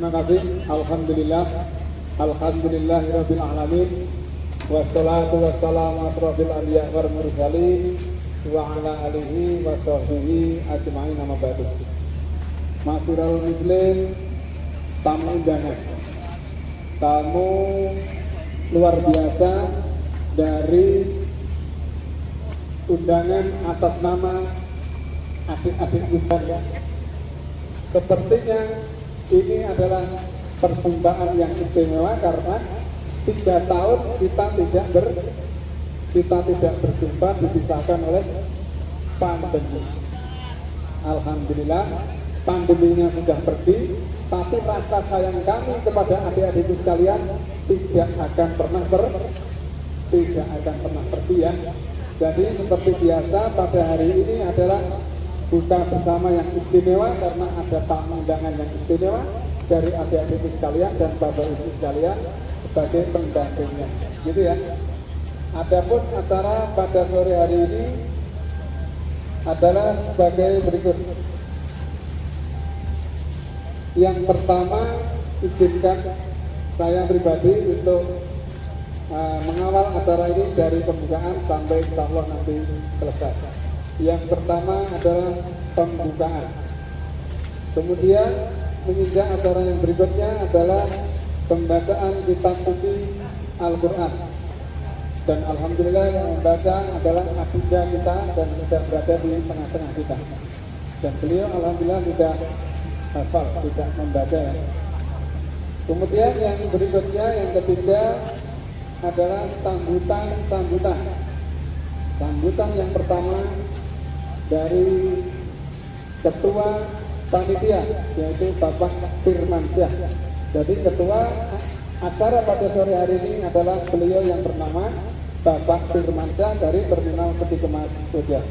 Terima kasih. Alhamdulillah. Alhamdulillahirabbil alamin. Wassalatu wassalamu asrofil anbiya wal mursalin wa ala alihi wa sahbihi ajma'in amma ba'du. Masirul muslim, tamu undangan. Tamu luar biasa dari undangan atas nama adik-adik Ustaz. Sepertinya ini adalah perjumpaan yang istimewa karena 3 tahun kita tidak berjumpa, dipisahkan oleh pandemi. Alhamdulillah pandeminya sudah pergi, tapi rasa sayang kami kepada adik-adikku sekalian tidak akan pernah pergi ya. Jadi seperti biasa pada hari ini adalah buka bersama yang istimewa karena ada tamu undangan yang istimewa dari adik-adikku sekalian dan bapak ibu sekalian sebagai pendampingnya, gitu ya. Adapun acara pada sore hari ini adalah sebagai berikut. Yang pertama, izinkan saya pribadi untuk mengawal acara ini dari pembukaan sampai insya Allah nanti selesai. Yang pertama adalah pembukaan. Kemudian menginjak acara yang berikutnya adalah pembacaan kitab suci Al-Quran. Dan alhamdulillah yang membaca adalah abunda kita dan sudah berada di tengah-tengah kita. Dan beliau alhamdulillah sudah hafal, tidak membaca. Kemudian yang berikutnya, yang ketiga adalah sambutan. Sambutan yang pertama dari Ketua Panitia, yaitu Bapak Firmansyah. Jadi ketua acara pada sore hari ini adalah beliau yang bernama Bapak Firmansyah dari Terminal Peti Kemas Koja.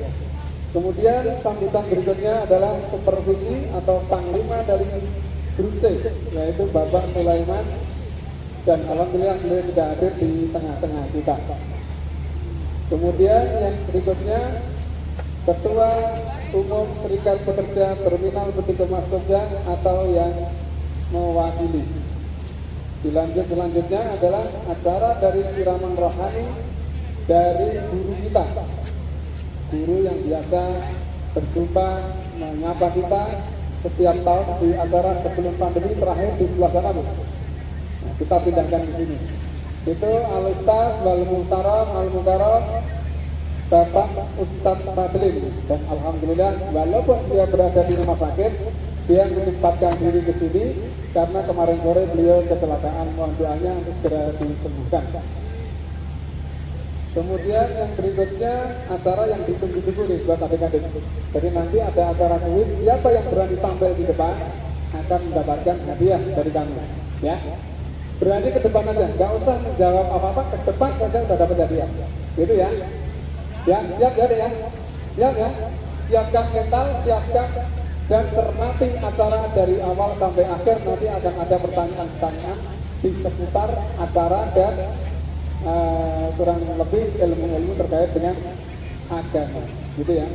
Kemudian sambutan berikutnya adalah supervisi atau panglima dari Grup C, yaitu Bapak Sulaiman, dan alhamdulillah beliau sudah hadir di tengah-tengah kita. Kemudian yang berikutnya Ketua Umum Serikat Pekerja Terminal Peti Kemas Koja atau yang mewakili. Selanjutnya adalah acara dari siraman rohani dari guru kita, guru yang biasa berjumpa menyapa kita setiap tahun di acara sebelum pandemi terakhir di sebelah sana. Nah, kita pindahkan di sini. Itu Al-Ustaz Al-Mukarram Bapak Ustadz Fadlin, dan alhamdulillah walaupun dia berada di rumah sakit, dia menyempatkan diri ke sini karena kemarin sore beliau kecelakaan, mohon doanya untuk segera disembuhkan. Kemudian yang berikutnya acara yang ditunggu-tunggu nih buat adik-adik. Jadi nanti ada acara kuis, siapa yang berani tampil di depan akan mendapatkan hadiah dari kami. Ya, berani ke depan aja, nggak usah menjawab apa-apa, ke depan saja udah dapat hadiah. Gitu ya. Ya, siap ya, siap ya. Siapkan mental, siapkan dan cermati acara dari awal sampai akhir. Nanti akan ada pertanyaan-pertanyaan di seputar acara dan kurang lebih ilmu-ilmu terkait dengan agama, gitu ya.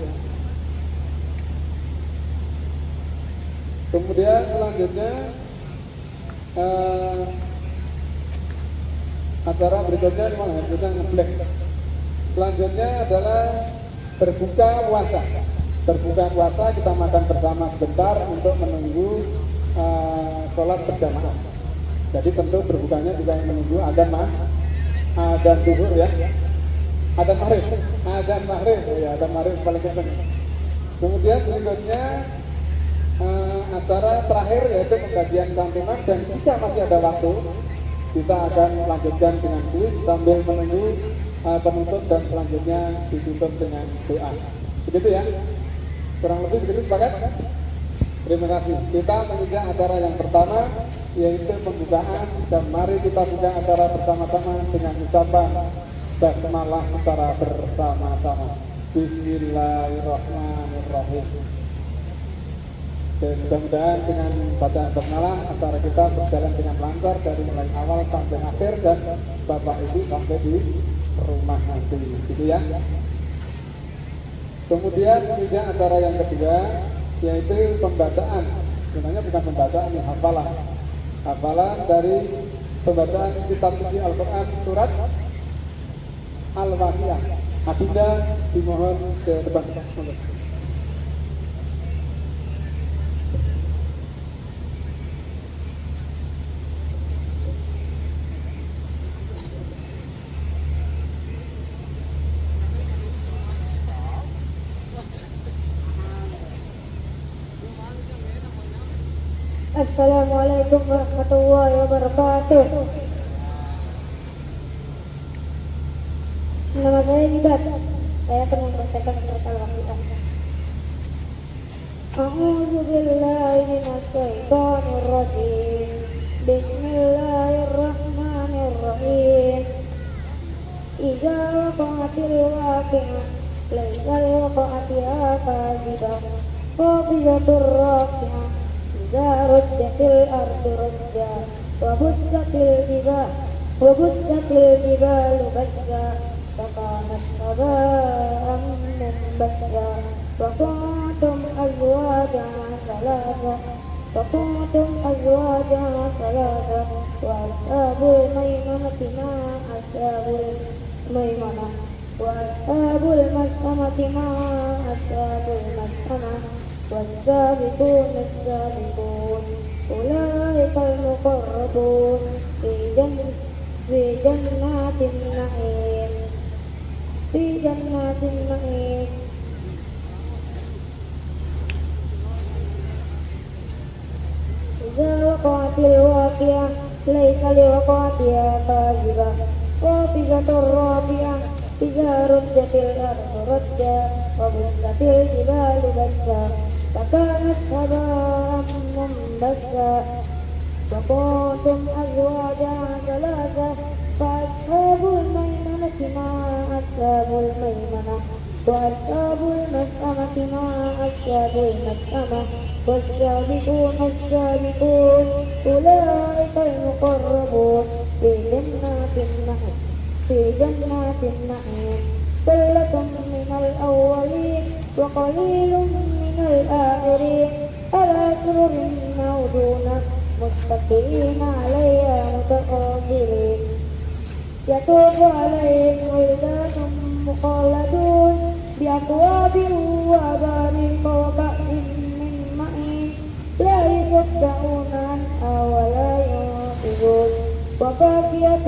Kemudian selanjutnya acara berikutnya kita ngeblank. Selanjutnya adalah berbuka puasa. Berbuka puasa kita makan bersama sebentar untuk menunggu sholat berjamaah. Jadi tentu berbukanya juga menunggu adzan zuhur ya. Adzan maghrib ya, adzan maghrib paling penting. Kemudian berikutnya acara terakhir yaitu pembagian santunan, dan jika masih ada waktu kita akan lanjutkan dengan kuis sambil menunggu penutup dan selanjutnya ditutup dengan doa. Begitu ya. Kurang lebih begitu, sepakat? Terima kasih. Kita menginjak acara yang pertama yaitu pembukaan, dan mari kita buka acara bersama-sama dengan ucapan basmalah secara bersama-sama. Bismillahirrahmanirrahim. Dan mudah-mudahan dengan bacaan basmalah acara kita berjalan dengan lancar dari mulai awal sampai akhir dan Bapak Ibu sampai di rumah nanti, gitu ya. Kemudian menginjak acara yang kedua yaitu pembacaan. Sebenarnya bukan pembacaan, ini hafalan. hafalan dari pembacaan kitab suci Al-Quran surat Al-Waqiah. Adinda dimohon ke depan. Assalamualaikum warahmatullahi wabarakatuh. Nama saya Dibat. Saya akan membacakan surat Al-Waqiah. A'udzu billahi minasyaitonir rajim. Bismillahirrahmanirrahim. Idza waqa'atil waqi'ah laisa liwaqa'atiha kadhibah. Qabilatur raqi'ah. Idza rujjatil ardu rajja wa bussatil jibalu bassa fakanat sabaan munbassa wa kuntum azwajan thalatha wa ashabul maimanati ma ashabul maimanah wa ashabul mas'amati ma ashabul mas'amah والسابقون السابقون أولئك المقربون في جنات النعيم إذا وقعت الواقعة ليس لوقعتها كاذبة خافضة رافعة إذا رجت الأرض رجا وبست الجبال بسا فكانت هباء منبثا وكنتم أزواجا ثلاثة فأصحاب الميمنة ما أصحاب الميمنة وأصحاب المشأمة ما أصحاب المشأمة والسابقون السابقون أولئك المقربون في جنات النعيم ثلة من الأولين وقليل من الآخرين على سرر موضونة متكئين عليها متقابلين يطوف عليهم ولدان مخلدون بأكواب وأباريق وكأس من معين لا يصدعون عنها ولا ينقذون وفاكهة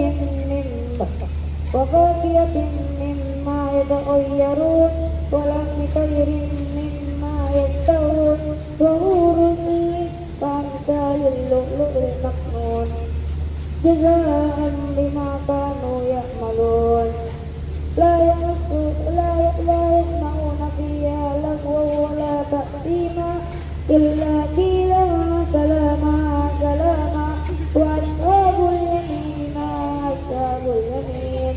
مما يتخيرون ولحم طير مما يشتهون وحور عين كأمثال اللؤلؤ المكنون جزاء بما كانوا يعملون لا يسمعون فيها لغوا ولا تأثيما إلا قيلا سلاما وأصحاب اليمين ما أصحاب اليمين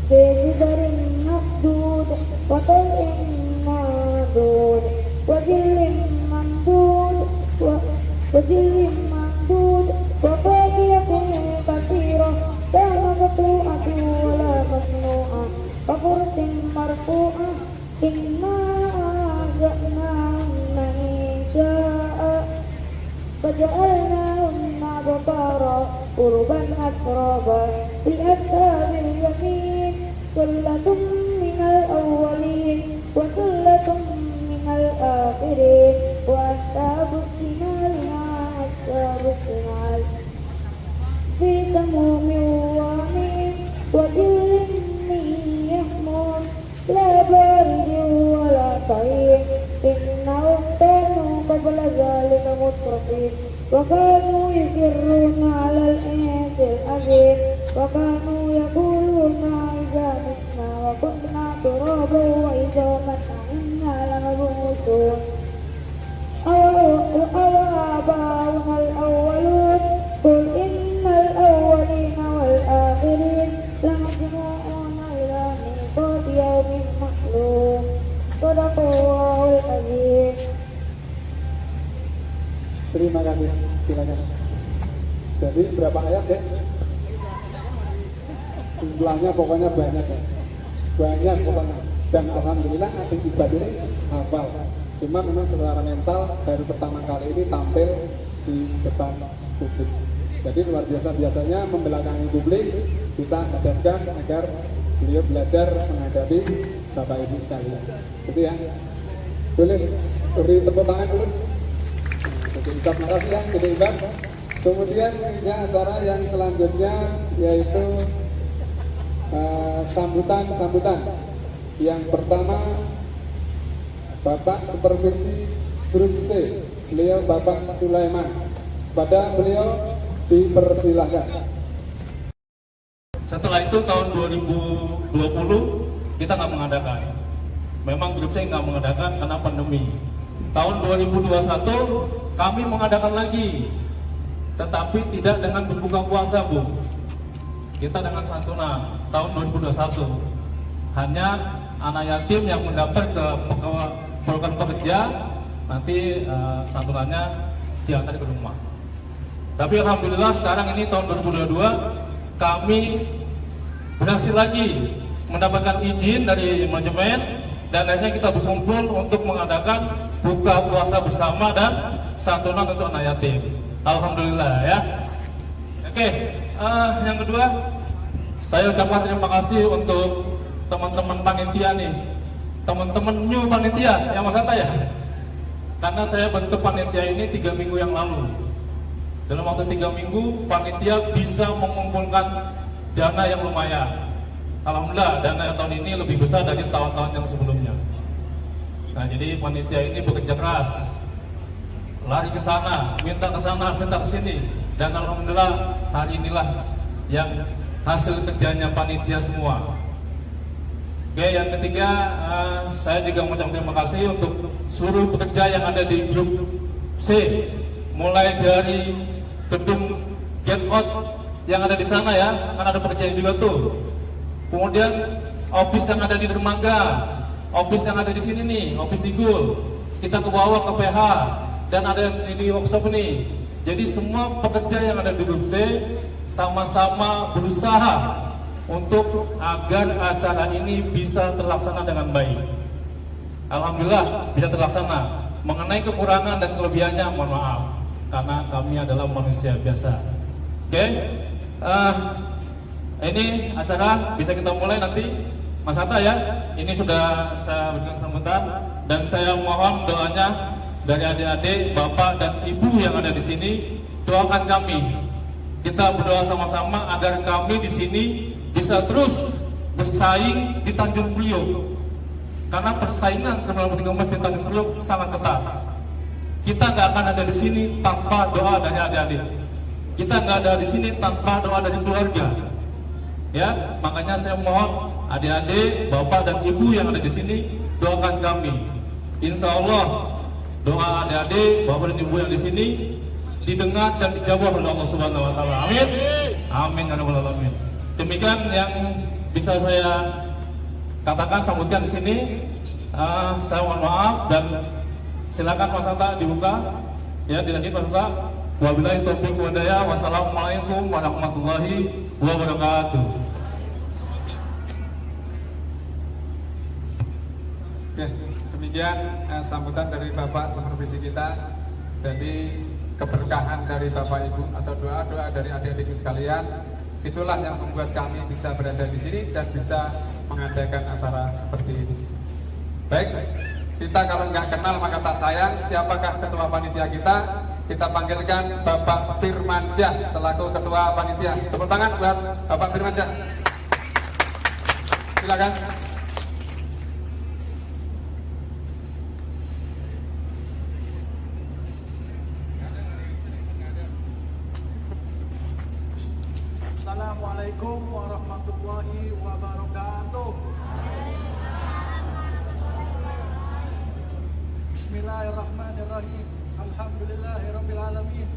في سدر مخضود وطلع منضود وظل ممدود وفاكهة كثيرة لا مقطوعة ولا ممنوعة وفرش مرفوعة إنا أنشأناهن إنشاء فجعلناهن أبكارا عربا أترابا لأصحاب اليمين ثلة من الأولين وثلة من الآخرين وأصحاب الشمال ما أصحاب الشمال في سموم وحميم وظل من يحموم لا بارد ولا كريم إنهم كانوا قبل ذلك مترفين وكانوا يصرون على الحنث العظيم وكانوا يقولون إذا متنا وكنا ترابا وإذا متنا إنا لمبعوثون أوآباؤنا الأولون قل إن الأولين والآخرين لمجموعون إلى ميقات يوم معلوم صدق الله العظيم. Terima kasih, silakan. Jadi berapa ayat ya? Jumlahnya pokoknya banyak ya. Banyak pokoknya. Dan alhamdulillah adik ibadah ini hafal. Cuma memang secara mental baru pertama kali ini tampil di depan publik. Jadi luar biasanya membelakangi publik, kita hadirkan agar beliau belajar menghadapi Bapak Ibu sekalian. Gitu ya. Boleh beri tepuk tangan dulu. Jadi ucap makasih ya, jadi ucap. Kemudian acara yang selanjutnya yaitu sambutan. Yang pertama Bapak Supervisi Grup C, beliau Bapak Sulaiman. Pada beliau dipersilahkan. Setelah itu tahun 2020 kita nggak mengadakan. Memang grup C nggak mengadakan karena pandemi. Tahun 2021 kami mengadakan lagi, tetapi tidak dengan berbuka puasa, Bu. Kita dengan santunan tahun 2021. Hanya anak yatim yang mendapat ke program pekerja, nanti santunannya diantar ke rumah. Tapi alhamdulillah sekarang ini tahun 2022 kami berhasil lagi mendapatkan izin dari manajemen dan akhirnya kita berkumpul untuk mengadakan buka puasa bersama dan santunan untuk anak yatim. Alhamdulillah ya. Oke, yang kedua saya ucapkan terima kasih untuk teman-teman panitia nih, teman-teman new panitia yang masa ya. Karena saya bentuk panitia ini 3 minggu yang lalu. Dalam waktu 3 minggu panitia bisa mengumpulkan dana yang lumayan. Alhamdulillah dana yang tahun ini lebih besar dari tahun-tahun yang sebelumnya. Nah, jadi panitia ini bekerja keras, lari ke sana, minta ke sana, minta ke sini, dan alhamdulillah hari inilah yang hasil kerjanya panitia semua. Oke, yang ketiga saya juga mengucapkan terima kasih untuk seluruh pekerja yang ada di grup C, mulai dari gedung get out yang ada di sana ya, kan ada pekerjaan juga tuh. Kemudian office yang ada di Dermaga, office yang ada di sini nih, office di Gul, kita ke bawah ke PH, dan ada di workshop nih. Jadi semua pekerja yang ada di grup C sama-sama berusaha untuk agar acara ini bisa terlaksana dengan baik. Alhamdulillah bisa terlaksana. Mengenai kekurangan dan kelebihannya mohon maaf, karena kami adalah manusia biasa. Oke, ini acara bisa kita mulai nanti, Mas Hatta ya. Ini sudah saya berikan sambutan dan saya mohon doanya dari adik-adik, bapak dan ibu yang ada di sini, doakan kami. Kita berdoa sama-sama agar kami di sini bisa terus bersaing di Tanjung Priok. Karena persaingan Kriminal Politik Emas di Tanjung Priok sangat ketat. Kita nggak akan ada di sini tanpa doa dari adik-adik. Kita nggak ada di sini tanpa doa dari keluarga. Ya, makanya saya mohon adik-adik, bapak dan ibu yang ada di sini doakan kami. Insya Allah doa adik-adik, bapak dan ibu yang di sini didengar dan dijawab oleh Allah Subhanahu Wa Taala. Amin. Amin ya rabbal alamin. Demikian yang bisa saya katakan sambutan di sini. Saya mohon maaf dan silakan Mas Hatta dibuka. Ya, dilanjut Mas Hatta. Wabillahi taufiq wal hidayah. Wassalamualaikum warahmatullahi wabarakatuh. Oke, demikian sambutan dari Bapak Supervisi kita. Jadi keberkahan dari Bapak Ibu atau doa-doa dari adik-adik sekalian, itulah yang membuat kami bisa berada di sini dan bisa mengadakan acara seperti ini. Baik, kita kalau nggak kenal maka tak sayang. Siapakah ketua panitia kita? Kita panggilkan Bapak Firmansyah selaku ketua panitia. Tepuk tangan buat Bapak Firmansyah. Silakan. Assalamualaikum warahmatullahi wabarakatuh. Bismillahirrahmanirrahim. Alhamdulillahirabbil alamin.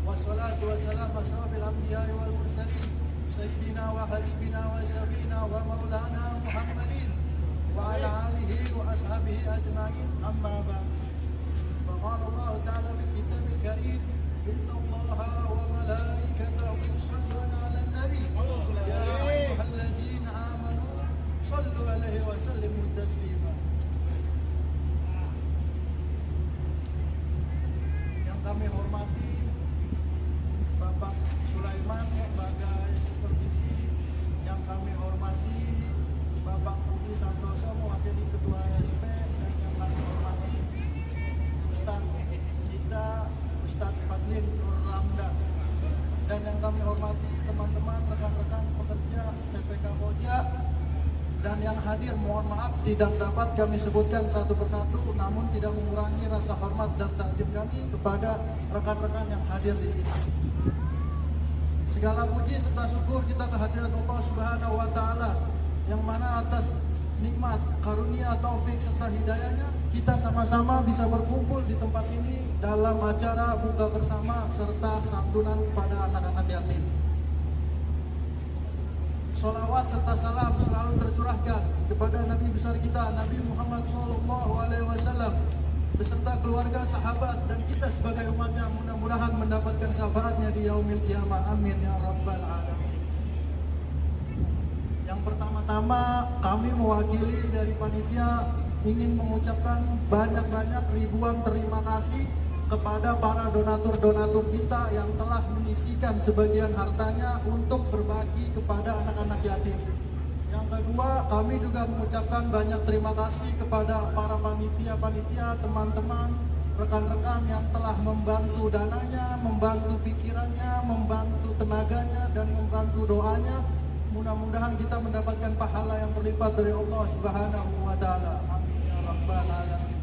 Wassalatu wassalamu asyrafil anbiya'i wal mursalin sayyidina wa habibina wa syafiina wa maulana Muhammadin wa ala alihi wa ashabihi ajma'in. Amma ba'd. Faqala Allah ta'ala fil kitabil karim, innallaha wa malaikatahu yusholluna 'alan nabi ya ayyuhalladzina amanu shallu 'alaihi wa sallimu taslima. Yang kami hormati Fadli Santoso mewakili Ketua SP, dan yang kami hormati Ustadz kita Ustadz Fadlin Nur Ramdan, dan yang kami hormati teman-teman rekan-rekan pekerja TPK Koja, dan yang hadir mohon maaf tidak dapat kami sebutkan satu persatu, namun tidak mengurangi rasa hormat dan takzim kami kepada rekan-rekan yang hadir di sini. Segala puji serta syukur kita kehadirat Allah Subhanahu wa Ta'ala, yang mana atas nikmat, karunia, taufik serta hidayahnya kita sama-sama bisa berkumpul di tempat ini dalam acara buka bersama serta santunan kepada anak-anak yatim. Salawat serta salam selalu tercurahkan kepada Nabi besar kita Nabi Muhammad SAW beserta keluarga, sahabat, dan kita sebagai umatnya, mudah-mudahan mendapatkan syafaatnya di yaumil qiyamah. Amin ya rabbal alamin. Yang pertama-tama kami mewakili dari panitia ingin mengucapkan banyak-banyak ribuan terima kasih kepada para donatur-donatur kita yang telah menyisikan sebagian hartanya untuk berbagi kepada anak-anak yatim. Yang kedua, kami juga mengucapkan banyak terima kasih kepada para panitia-panitia, teman-teman, rekan-rekan yang telah membantu dananya, membantu pikirannya, membantu tenaganya, dan membantu doanya. Mudah-mudahan kita mendapatkan pahala yang berlipat dari Allah Subhanahu wa Ta'ala. Amin ya rabbal alamin.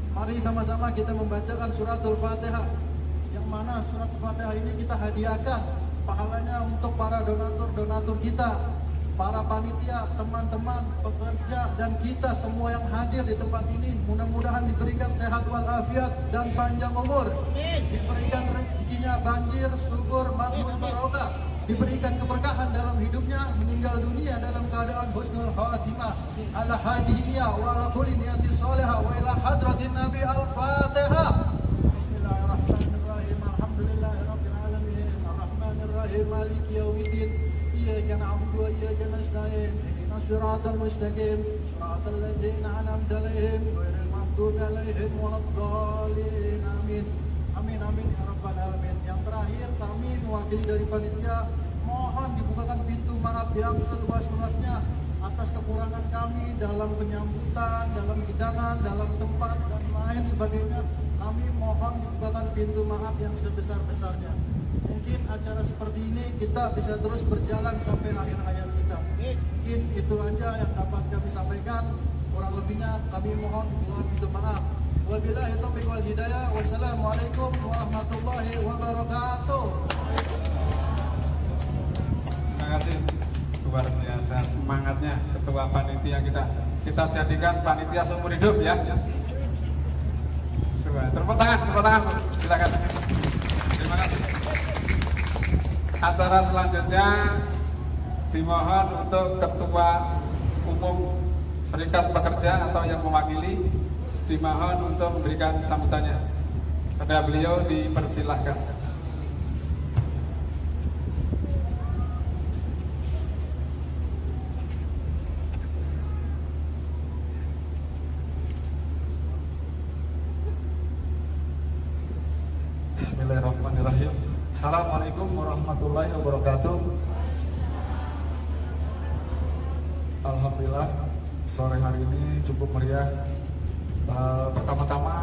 Mari sama-sama kita membacakan suratul Fatihah, yang mana suratul Fatihah ini kita hadiahkan pahalanya untuk para donatur-donatur kita, para panitia, teman-teman, pekerja, dan kita semua yang hadir di tempat ini. Mudah-mudahan diberikan sehat walafiat dan panjang umur, diberikan rezekinya banjir, subur, makmur, barokah, diberikan keberkahan dalam hidupnya, meninggal dunia dalam keadaan husnul khatimah, ala hadiniya wa ala kulli niyati salihah wa ila hadratin nabi al-fatihah. Bismillahirrahmanirrahim. Alhamdulillahirabbil alamin. Arrahmanirrahim. Maliki yaumiddin. Iyyaka na'budu wa iyyaka nasta'in. Ihdinas siratal mustaqim. Siratal ladzina an'amta 'alaihim ghairil maghdubi 'alaihim waladdallin. Amin. Amin amin ya rabbal alamin. Yang terakhir, kami mewakili dari panitia mohon dibukakan pintu maaf yang seluas-luasnya atas kekurangan kami dalam penyambutan, dalam hidangan, dalam tempat, dan lain sebagainya. Kami mohon dibukakan pintu maaf yang sebesar-besarnya. Mungkin acara seperti ini kita bisa terus berjalan sampai akhir hayat kita. Mungkin itu aja yang dapat kami sampaikan. Kurang lebihnya kami mohon pintu maaf. Wabillahi taufiq wal hidayah. Wassalamualaikum warahmatullahi wabarakatuh. Terima kasih, luar biasa semangatnya ketua panitia kita. Kita jadikan panitia seumur hidup ya. Coba tepuk tangan, silakan. Terima kasih. Acara selanjutnya dimohon untuk ketua umum Serikat Pekerja atau yang mewakili dimohon untuk memberikan sambutannya. Kepada beliau dipersilahkan. Bismillahirrahmanirrahim. Assalamualaikum warahmatullahi wabarakatuh. Alhamdulillah, sore hari ini cukup meriah. Pertama-tama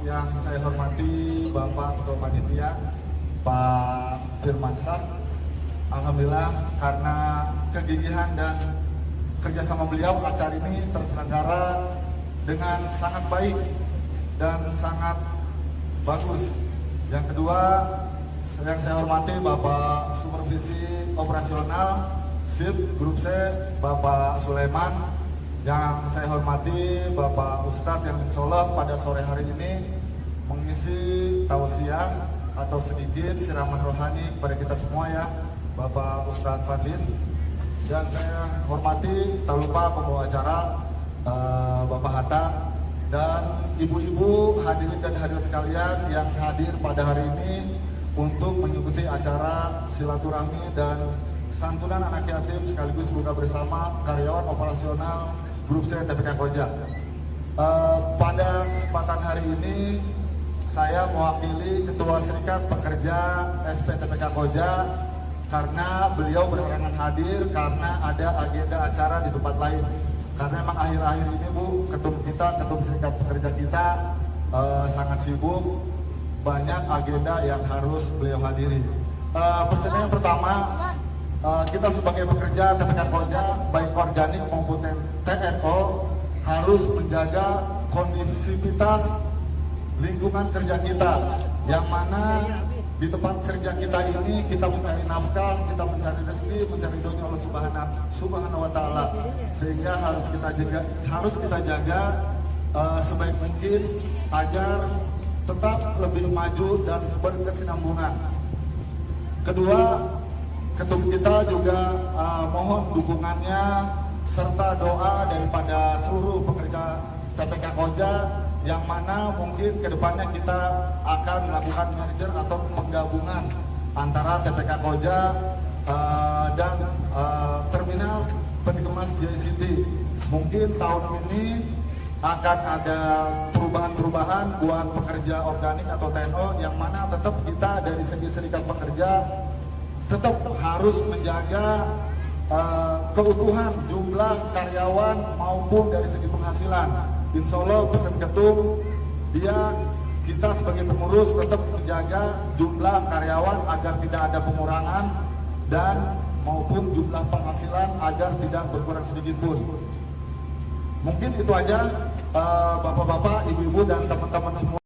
yang saya hormati Bapak Ketua Panitia Pak Firmansyah. Alhamdulillah, karena kegigihan dan kerjasama beliau, acara ini terselenggara dengan sangat baik dan sangat bagus. Yang kedua, yang saya hormati Bapak Supervisi Operasional SIP Grup C Bapak Sulaiman. Yang saya hormati Bapak Ustadz yang insya Allah pada sore hari ini mengisi tausiah atau sedikit siraman rohani kepada kita semua ya, Bapak Ustadz Fadlin. Dan saya hormati tak lupa pembawa acara Bapak Hatta dan ibu-ibu hadirin dan hadirat sekalian yang hadir pada hari ini untuk mengikuti acara silaturahmi dan santunan anak yatim sekaligus buka bersama karyawan operasional Grup C TPK Koja. Pada kesempatan hari ini saya mewakili Ketua Serikat Pekerja SP TPK Koja karena beliau berhalangan hadir karena ada agenda acara di tempat lain. karena memang akhir-akhir ini Bu, ketum serikat pekerja kita sangat sibuk, banyak agenda yang harus beliau hadiri. Pesannya yang pertama, kita sebagai pekerja TPK Koja, baik organik maupun TNO, harus menjaga kondusivitas lingkungan kerja kita, yang mana di tempat kerja kita ini kita mencari nafkah, kita mencari rezeki, mencari ridhonya Allah Subhanahu wa Ta'ala, sehingga harus kita jaga sebaik mungkin agar tetap lebih maju dan berkesinambungan. Kedua, ketum kita juga mohon dukungannya serta doa daripada seluruh pekerja TPK Koja, yang mana mungkin kedepannya kita akan melakukan merger atau penggabungan antara TPK Koja dan terminal Peti Kemas JCT. Mungkin tahun ini akan ada perubahan-perubahan buat pekerja organik atau TNO, yang mana tetap kita dari segi serikat pekerja tetap harus menjaga keutuhan jumlah karyawan maupun dari segi penghasilan. Insya Allah pesan ketum, kita sebagai pengurus tetap menjaga jumlah karyawan agar tidak ada pengurangan dan maupun jumlah penghasilan agar tidak berkurang sedikit pun. Mungkin itu aja bapak-bapak, ibu-ibu dan teman-teman semua.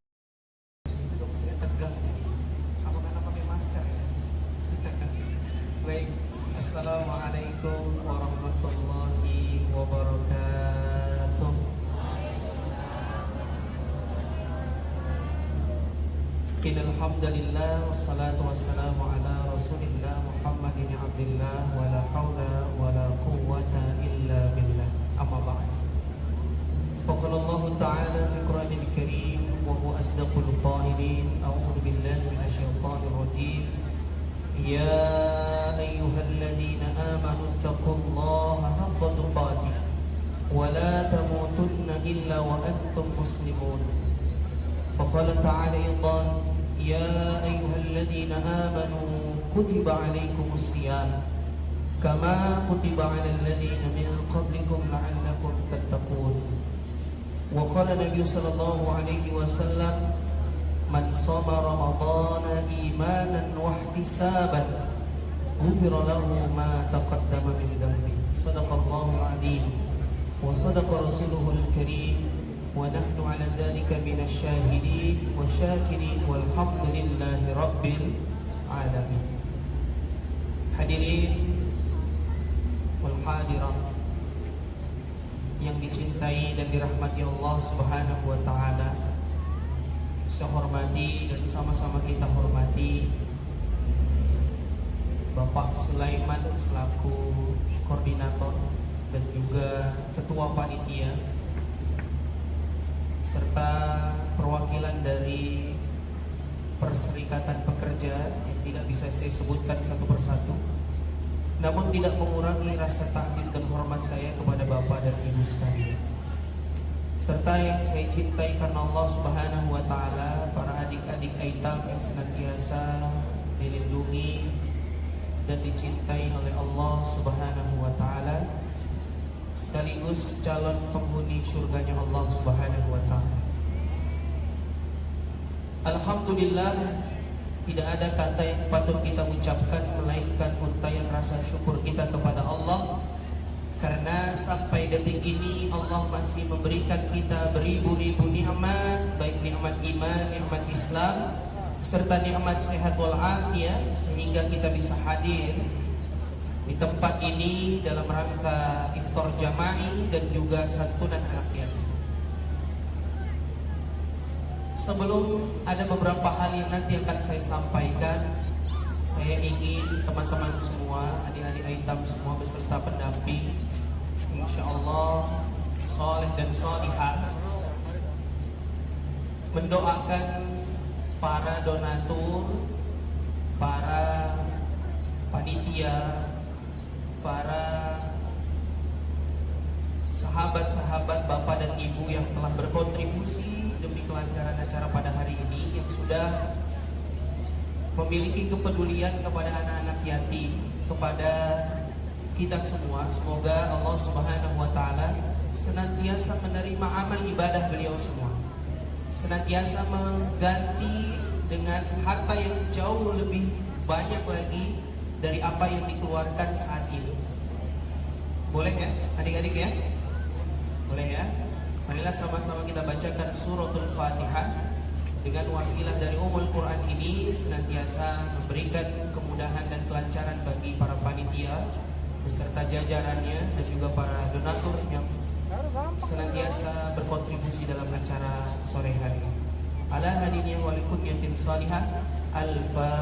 Saya tegang. Apa kata pakai masker ya? Baik. Assalamualaikum warahmatullahi wabarakatuh. Innalhamdulillah wassalatu wassalamu ala Rasulillah Muhammadin abdillah wa la hawla wa la quwwata illa billah. Amma ba'd. فقال الله تعالى في القرآن الكريم وهو أصدق القائلين أعوذ بالله من الشيطان الرجيم يا أيها الذين آمنوا اتقوا الله حق تقاته ولا تموتن إلا وأنتم مسلمون. فقال تعالى أيضا يا أيها الذين آمنوا كتب عليكم الصيام كما كتب على الذين من قبلكم لعلكم تتقون. وقال النبي صلى الله عليه وسلم من صام رمضان إيمانا واحتسابا غفر له ما تقدم من ذنبه. صدق الله العظيم وصدق رسوله الكريم ونحن على ذلك من الشاهدين والشاكرين والحمد لله رب العالمين. Hadirin wal hadirat yang dicintai dan dirahmati Allah Subhanahu wa Ta'ala, saya hormati dan sama-sama kita hormati Bapak Sulaiman selaku koordinator dan juga ketua panitia, serta perwakilan dari Perserikatan Pekerja yang tidak bisa saya sebutkan satu persatu, namun tidak mengurangi rasa takdim dan hormat saya kepada Bapak dan Ibu sekalian, serta yang saya cintai karena Allah Subhanahu wa Ta'ala, para adik-adik aitam yang senantiasa dilindungi dan dicintai oleh Allah Subhanahu wa Ta'ala, sekaligus calon penghuni surganya Allah Subhanahu wa Ta'ala. Alhamdulillah, tidak ada kata yang patut kita ucapkan melainkan untayan rasa syukur kita kepada Allah, karena sampai detik ini Allah masih memberikan kita beribu-ribu nikmat, baik nikmat iman, nikmat Islam, serta nikmat sehat walafiat, sehingga kita bisa hadir di tempat ini dalam rangka iftar jama'i dan juga santunan anak yatim. Sebelum ada beberapa hal yang nanti akan saya sampaikan, saya ingin teman-teman semua, adik-adik aitam semua beserta pendamping, insya Allah soleh dan solihah, mendoakan para donatur, para panitia, para sahabat-sahabat Bapak dan Ibu yang telah berkontribusi demi kelancaran acara pada hari ini, yang sudah memiliki kepedulian kepada anak-anak yatim, kepada kita semua. Semoga Allah Subhanahu wa Ta'ala senantiasa menerima amal ibadah beliau semua, senantiasa mengganti dengan harta yang jauh lebih banyak lagi dari apa yang dikeluarkan saat ini. Boleh ya adik-adik ya? Boleh ya? Marilah sama-sama kita bacakan suratul Fatihah. Dengan wasilah dari Ummul Quran ini senantiasa memberikan kemudahan dan kelancaran bagi para panitia beserta jajarannya dan juga para donatur yang senantiasa berkontribusi dalam acara sore hari. Ala hadiniya wa likunyatin salihah. Al-Fatihah.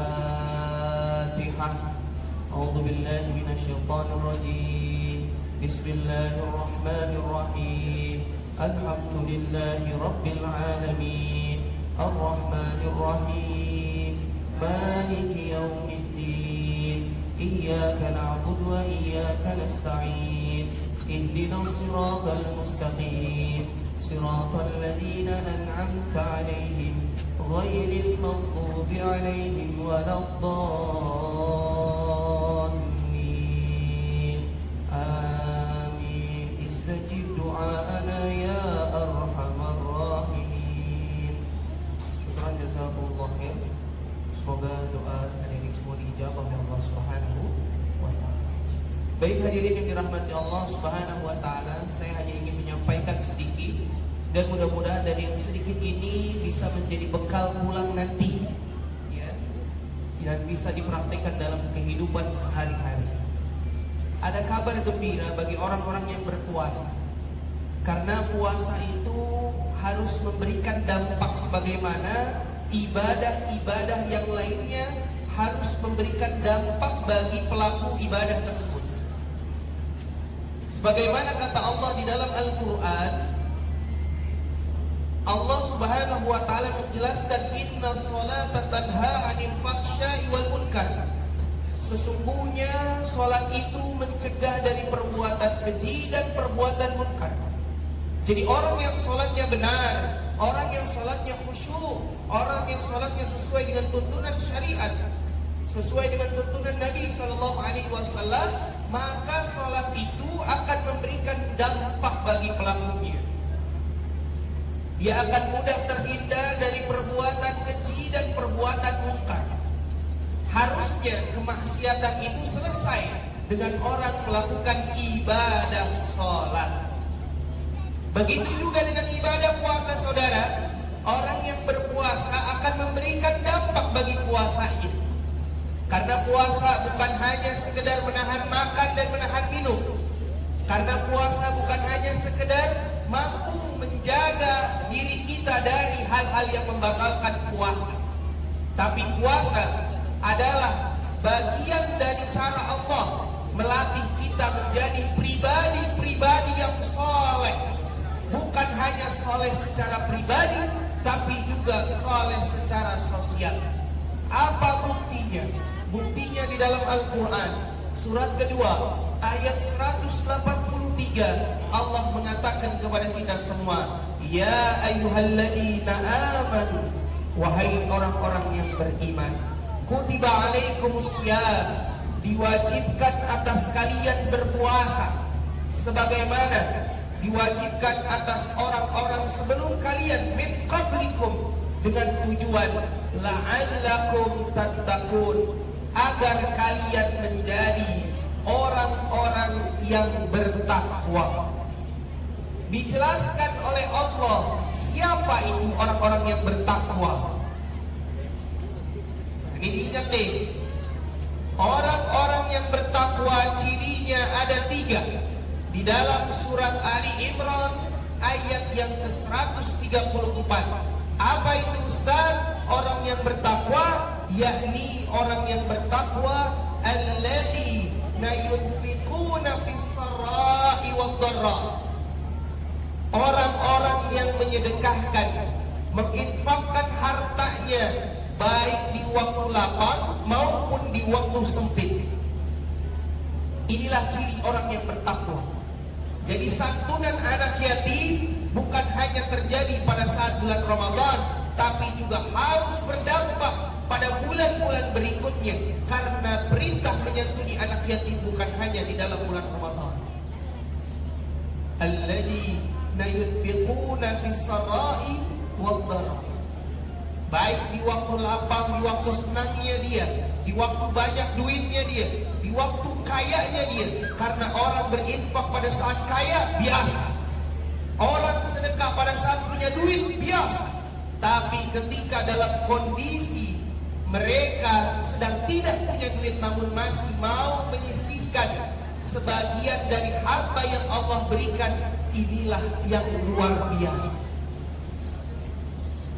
A'udzu billahi minasyaitonir rajim. Bismillahirrahmanirrahim. Alhamdulillahi rabbil alamin. Ar-Rahmanir Rahim. Maliki yaumiddin. Iyyaka na'budu wa iyyaka nasta'in. Ihdinas siratal mustaqim. Siratal ladzina an'amta 'alaihim ghairil maghdubi 'alaihim waladdallin. Amin. Istajib du'aana ya arhamar rahimin. Syukran jazakumullah khair. Semoga doa hadirin semua dijabah oleh Allah Subhanahu wa taala. Baik hadirin yang dirahmati Allah Subhanahu wa taala, saya hanya ingin menyampaikan sedikit dan mudah-mudahan dari yang sedikit ini bisa menjadi bekal pulang nanti ya, dan bisa dipraktikkan dalam kehidupan sehari-hari. Ada kabar gembira bagi orang-orang yang berpuasa. Karena puasa itu harus memberikan dampak sebagaimana ibadah-ibadah yang lainnya harus memberikan dampak bagi pelaku ibadah tersebut. Sebagaimana kata Allah di dalam Al-Quran, Allah Subhanahu wa taala menjelaskan inna sholata tanha 'anil fahsya'i wal munkar. Sesungguhnya sholat itu mencegah dari perbuatan keji dan perbuatan munkar. Jadi orang yang sholatnya benar, orang yang sholatnya khusyuk, orang yang sholatnya sesuai dengan tuntunan syariat, sesuai dengan tuntunan Nabi SAW, maka sholat itu akan memberikan dampak bagi pelakunya. Dia akan mudah terhindar dari perbuatan keji dan perbuatan munkar. Harusnya kemaksiatan itu selesai dengan orang melakukan ibadah sholat. Begitu juga dengan ibadah puasa saudara. Orang yang berpuasa akan memberikan dampak bagi puasanya. Karena puasa bukan hanya sekedar menahan makan dan menahan minum. Karena puasa bukan hanya sekedar mampu menjaga diri kita dari hal-hal yang membatalkan puasa. Tapi puasa adalah bagian dari cara Allah melatih kita menjadi pribadi-pribadi yang soleh. Bukan hanya soleh secara pribadi, tapi juga soleh secara sosial. Apa buktinya? Buktinya di dalam Al-Quran surat kedua ayat 183 Allah mengatakan kepada kita semua, ya ayyuhalladzina amanu, wahai orang-orang yang beriman, kutiba alaikumussyam, diwajibkan atas kalian berpuasa sebagaimana diwajibkan atas orang-orang sebelum kalian min qablikum, dengan tujuan la'allakum tattaqun, agar kalian menjadi orang-orang yang bertakwa. Dijelaskan oleh Allah siapa itu orang-orang yang bertakwa. Ini diingat nih, orang-orang yang bertakwa cirinya ada 3. Di dalam surat Ali Imran ayat yang ke-134. Apa itu Ustaz? Orang yang bertakwa, yakni orang yang bertakwa alladzina yunfiquna fis sarai wad dharra. Orang-orang yang menyedekahkan, menginfakkan hartanya baik di waktu lapang maupun di waktu sempit. Inilah ciri orang yang bertakwa. Jadi santunan anak yatim bukan hanya terjadi pada saat bulan Ramadan, tapi juga harus berdampak pada bulan-bulan berikutnya. Karena perintah menyantuni anak yatim bukan hanya di dalam bulan Ramadan. alladzina yunfiquna fis sarai wad dharra. Baik di waktu lapang, di waktu senangnya dia, di waktu banyak duitnya dia, di waktu kayanya dia. Karena orang berinfak pada saat kaya biasa, orang sedekah pada saat punya duit biasa. Tapi ketika dalam kondisi mereka sedang tidak punya duit namun masih mau menyisihkan sebagian dari harta yang Allah berikan, inilah yang luar biasa.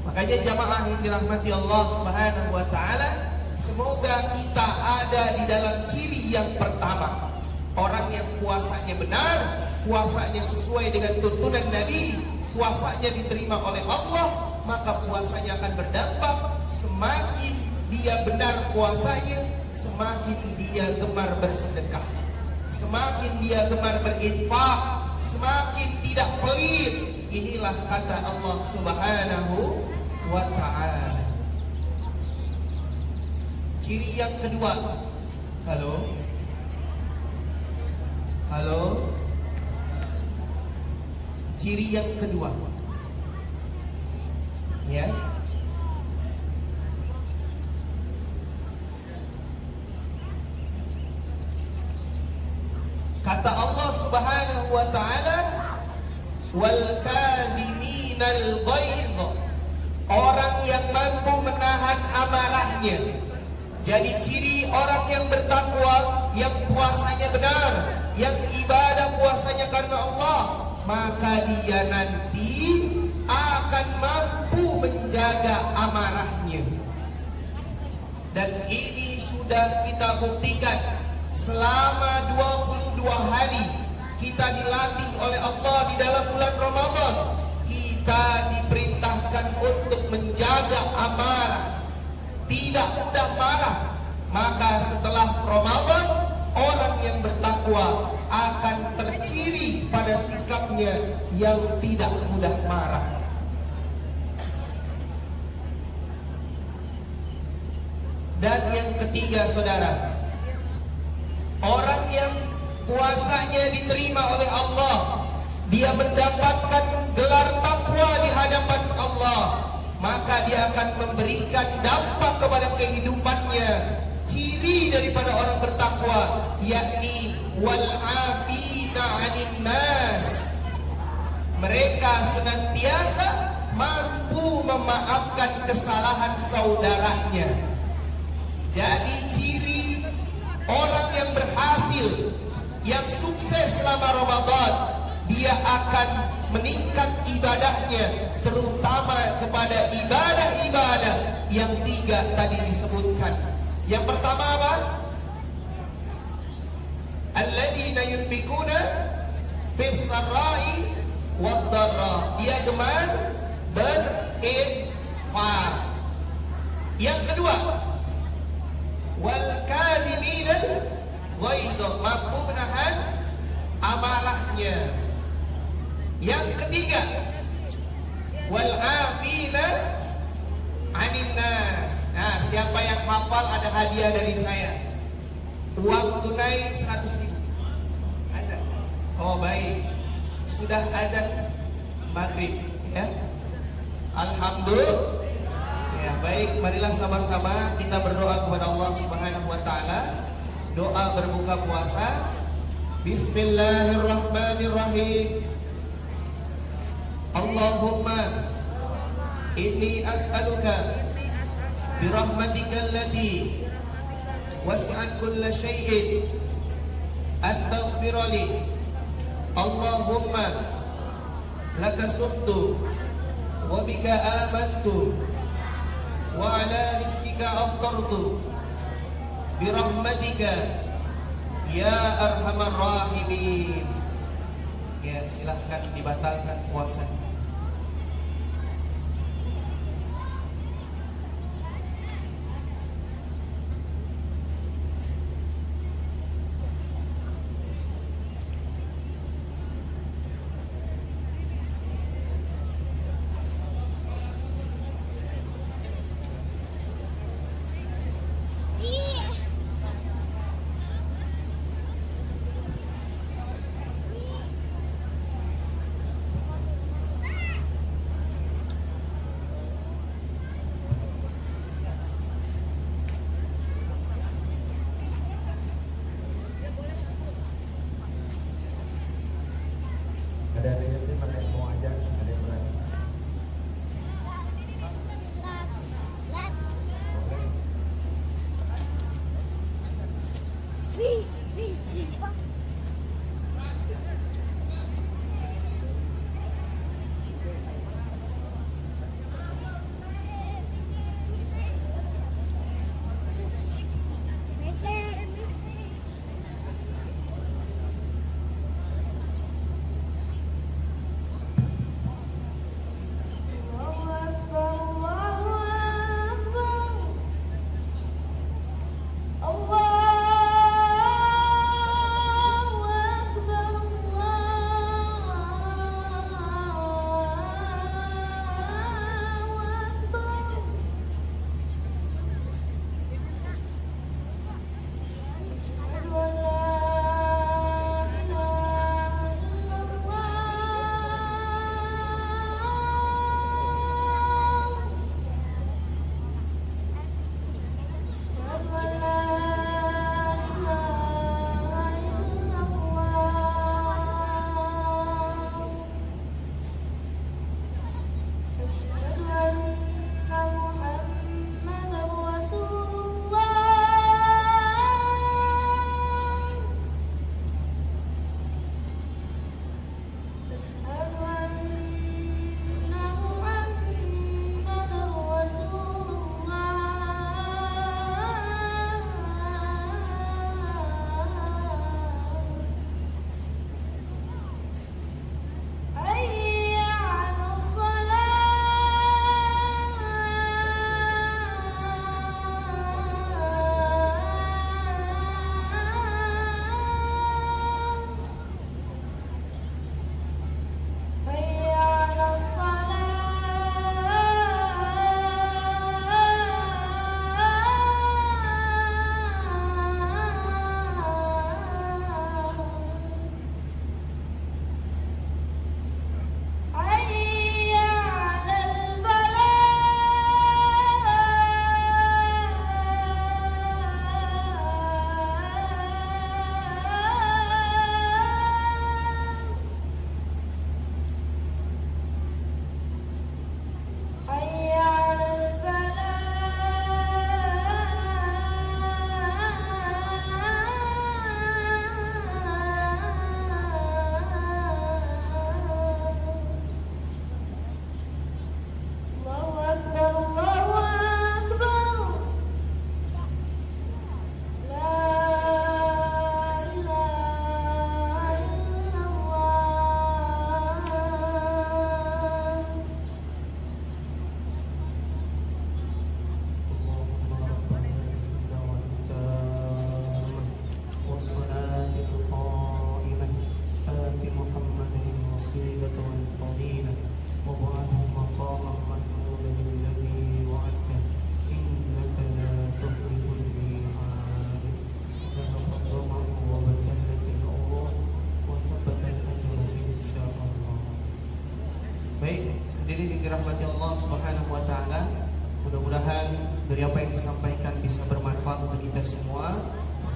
Makanya jamaah yang dirahmati Allah Subhanahu wa taala, semoga kita ada di dalam ciri yang pertama. Orang yang puasanya benar, puasanya sesuai dengan tuntunan Nabi, puasanya diterima oleh Allah, maka puasanya akan berdampak. Semakin dia benar puasanya, semakin dia gemar bersedekah, semakin dia gemar berinfak, semakin tidak pelit. Inilah kata Allah Subhanahu wa ta'ala. Ciri yang kedua. Halo? Halo? Ciri yang kedua. Ya. Kata Allah Subhanahu wa ta'ala, wal kadhiminal ghaidh, orang yang mampu menahan amarahnya. Jadi ciri orang yang bertakwa, yang puasanya benar, yang ibadah puasanya karena Allah, maka dia nanti akan mampu menjaga amarahnya. Dan ini sudah kita buktikan selama 22 hari kita dilatih oleh Allah di dalam bulan Ramadan. Kita diperintahkan untuk menjaga amarah, tidak mudah marah. Maka setelah Ramadan, orang yang bertakwa akan terciri pada sikapnya yang tidak mudah marah. Dan yang ketiga, saudara, orang yang puasanya diterima oleh Allah, dia mendapatkan gelar takwa di hadapan Allah, maka dia akan memberikan dampak kepada kehidupannya. Ciri daripada orang bertakwa yakni wal afina 'anil nas. Mereka senantiasa mampu memaafkan kesalahan saudaranya. Jadi ciri orang yang berhasil, yang sukses selama Ramadan, dia akan meningkat ibadahnya, terutama kepada ibadah-ibadah yang tiga tadi disebutkan. Yang pertama apa? Alladzina yunfikuna fis sarai wad dharra. Dia gemar berinfak. Yang kedua, wal kadhiminal ghaidh, mampu menahan amarahnya. Yang ketiga, wal afina 'anil nas. Nah, siapa yang hafal ada hadiah dari saya. Uang tunai 100.000. Ada? Oh, baik. Sudah ada maghrib, ya. Alhamdulillah. Ya, baik, marilah sama-sama kita berdoa kepada Allah Subhanahu wa taala. Doa berbuka puasa. Bismillahirrahmanirrahim. Allahumma inni as'aluka birahmatika allati wasi'at kulla syai'in an taghfira li. Allahumma laka sumtu wa bika amantu wa ala rizqika aftartu birahmatika ya arhamar rahimin. Ya, silahkan dibatalkan puasanya. Hadirin yang dirahmati Allah Subhanahu wa taala, mudah-mudahan dari apa yang disampaikan bisa bermanfaat untuk kita semua,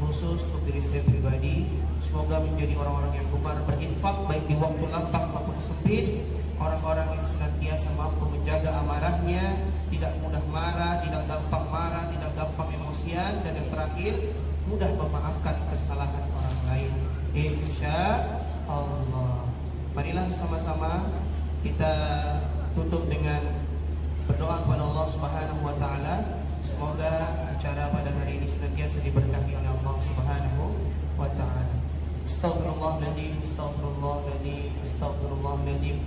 khusus untuk diri saya pribadi. Semoga menjadi orang-orang yang gemar berinfak baik di waktu lapang maupun sempit, orang-orang yang senantiasa mampu menjaga amarahnya, tidak mudah marah, tidak gampang emosian, dan yang terakhir mudah memaafkan kesalahan orang lain, insya Allah. Marilah sama-sama kita tutup dengan berdoa kepada Allah Subhanahu wa taala. Semoga acara pada hari ini senantiasa diberkahi oleh Allah Subhanahu wa taala. Astaghfirullahaladzim, astaghfirullahaladzim, astaghfirullahaladzim.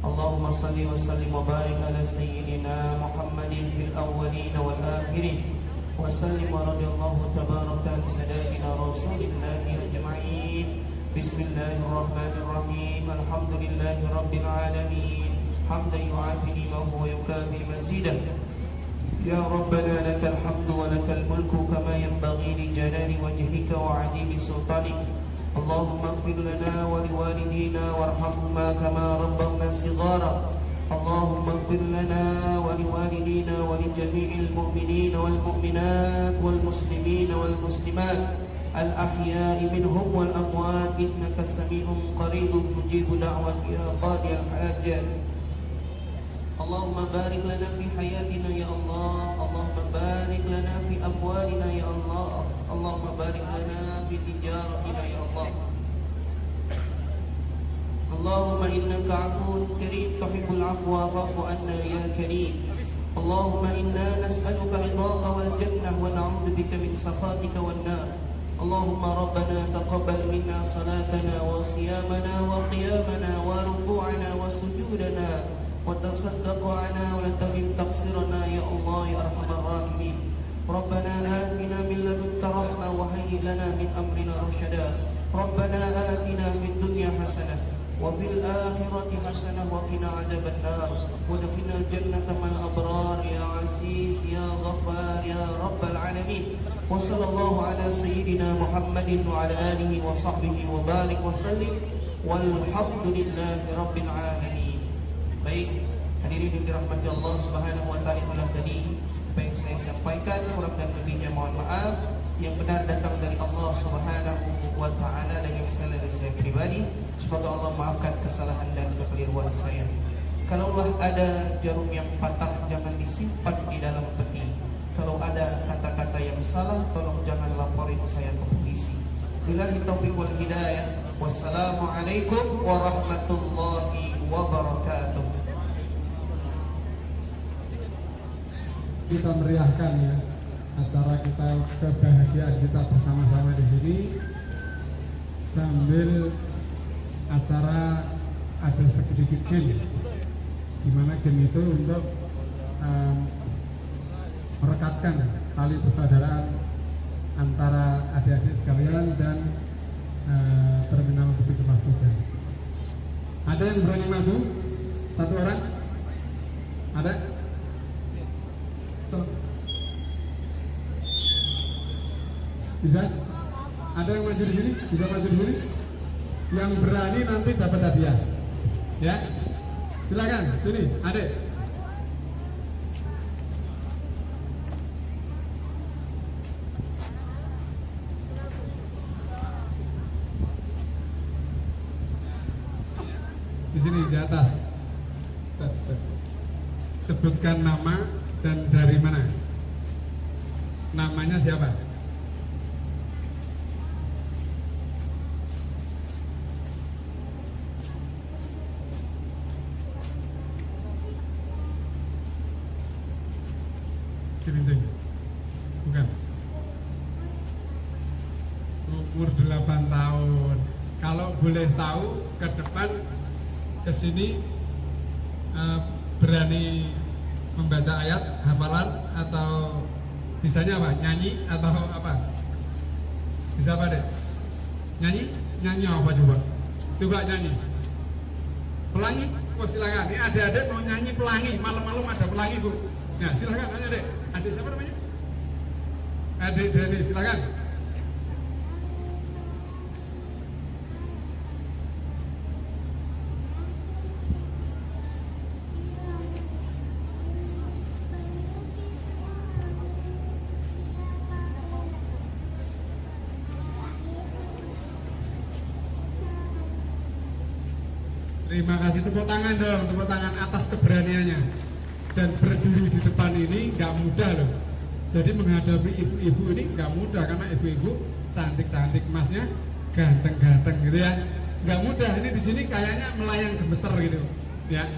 Allahumma salli wa sallim wa barik ala sayyidina Muhammadin fil awwalin wal akhirin, wa sallim wa radiyallahu tabaraka an sadaqina rasulillahi ajma'in. Bismillahirrahmanirrahim. Alhamdulillahi rabbil alamin. Hamdan yu'afi ni'mahu wa yukafi mazidah. Ya Rabbana lakal hamdu wa lakal mulku kama yanbaghi li jalali wajhika wa 'azimi sultanik. Allahumma ighfir lana wa liwalidina warhamhuma kama rabbawna shighara. Allahumma ighfir lana wa liwalidina wa li jami'il mu'minina wal mu'minat wal muslimina wal muslimat al-ahya'i minhum wal amwat, innaka sami'un qaribun mujibu da'wati ya qadiyal hajat. Allahumma barik lana fi hayatina ya Allah. Allahumma barik lana fi amwalina ya Allah. Allahumma barik lana fi tijaratina ya Allah. Allahumma innaka afuwun karim tuhibbul afwa fa'fu anna ya karim. Allahumma inna nas'aluka ridhaka wal jannah wa na'udzu bika min sakhatika wan nar. Allahumma rabbana taqabbal minna salatana wa siyamana wa qiyamana wa ruku'ana wa sujudana wa tasaddaqana wa la tamim taqsirana ya Allah ya arhamar rahimin. Rabbana atina min ladunka rahmah wa hayyi lana min amrina rasyada. Rabbana atina fid dunya hasanah wa fil akhirati hasanah wa qina adzaban nar wa adkhilnal jannata mal abrar ya aziz ya ghaffar ya rabbal alamin. Wa sallallahu ala sayyidina Muhammadin wa ala alihi wa sahbihi wa barik wa sallim walhamdulillahi rabbil alamin. Baik, hadirin yang dirahmati Allah Subhanahu wa taala, itulah tadi apa yang saya sampaikan, kurang dan lebihnya mohon maaf. Yang benar datang dari Allah Subhanahu wa taala dan yang salah dari saya pribadi. Semoga Allah maafkan kesalahan dan kekeliruan saya. Kalaulah ada jarum yang patah, jangan disimpan di dalam peti. Kalau ada kata-kata yang salah, tolong jangan laporin saya ke polisi. Billahi taufiq wal hidayah. Wassalamualaikum warahmatullahi wabarakatuh. Kita meriahkan ya acara kita, kebahagiaan kita bersama-sama di sini, sambil acara ada sedikit game, di mana game itu untuk merekatkan tali persaudaraan antara adik-adik sekalian dan terminal Bukit Mas Puja. Ada yang berani maju? Satu orang? Ada? Bisa? Ada yang maju di sini? Bisa maju di sini? Yang berani nanti dapat hadiah. Ya? Silakan, sini, adik. Di sini di atas. Tes. Sebutkan nama dan dari mana. Namanya siapa? Cilincing. Bukan. Umur 8 tahun. Kalau boleh tahu ke depan ke sini berani membaca ayat hafalan atau bisanya apa? Nyanyi atau apa? Bisa apa deh? Nyanyi? Nyanyi apa coba? Coba nyanyi. Pelangi? Oh silakan. Ini adik-adik mau nyanyi pelangi. Malam-malam ada pelangi bu. Nah silakan nanya deh. Adik siapa namanya? Adik Dani, silakan. Terima kasih, tepuk tangan dong, tepuk tangan atas keberaniannya. Dan berdiri di depan ini nggak mudah loh. Jadi menghadapi ibu-ibu ini nggak mudah karena ibu-ibu cantik-cantik, masnya ganteng-ganteng gitu ya. Nggak mudah, ini di sini kayaknya melayang gemeter gitu ya.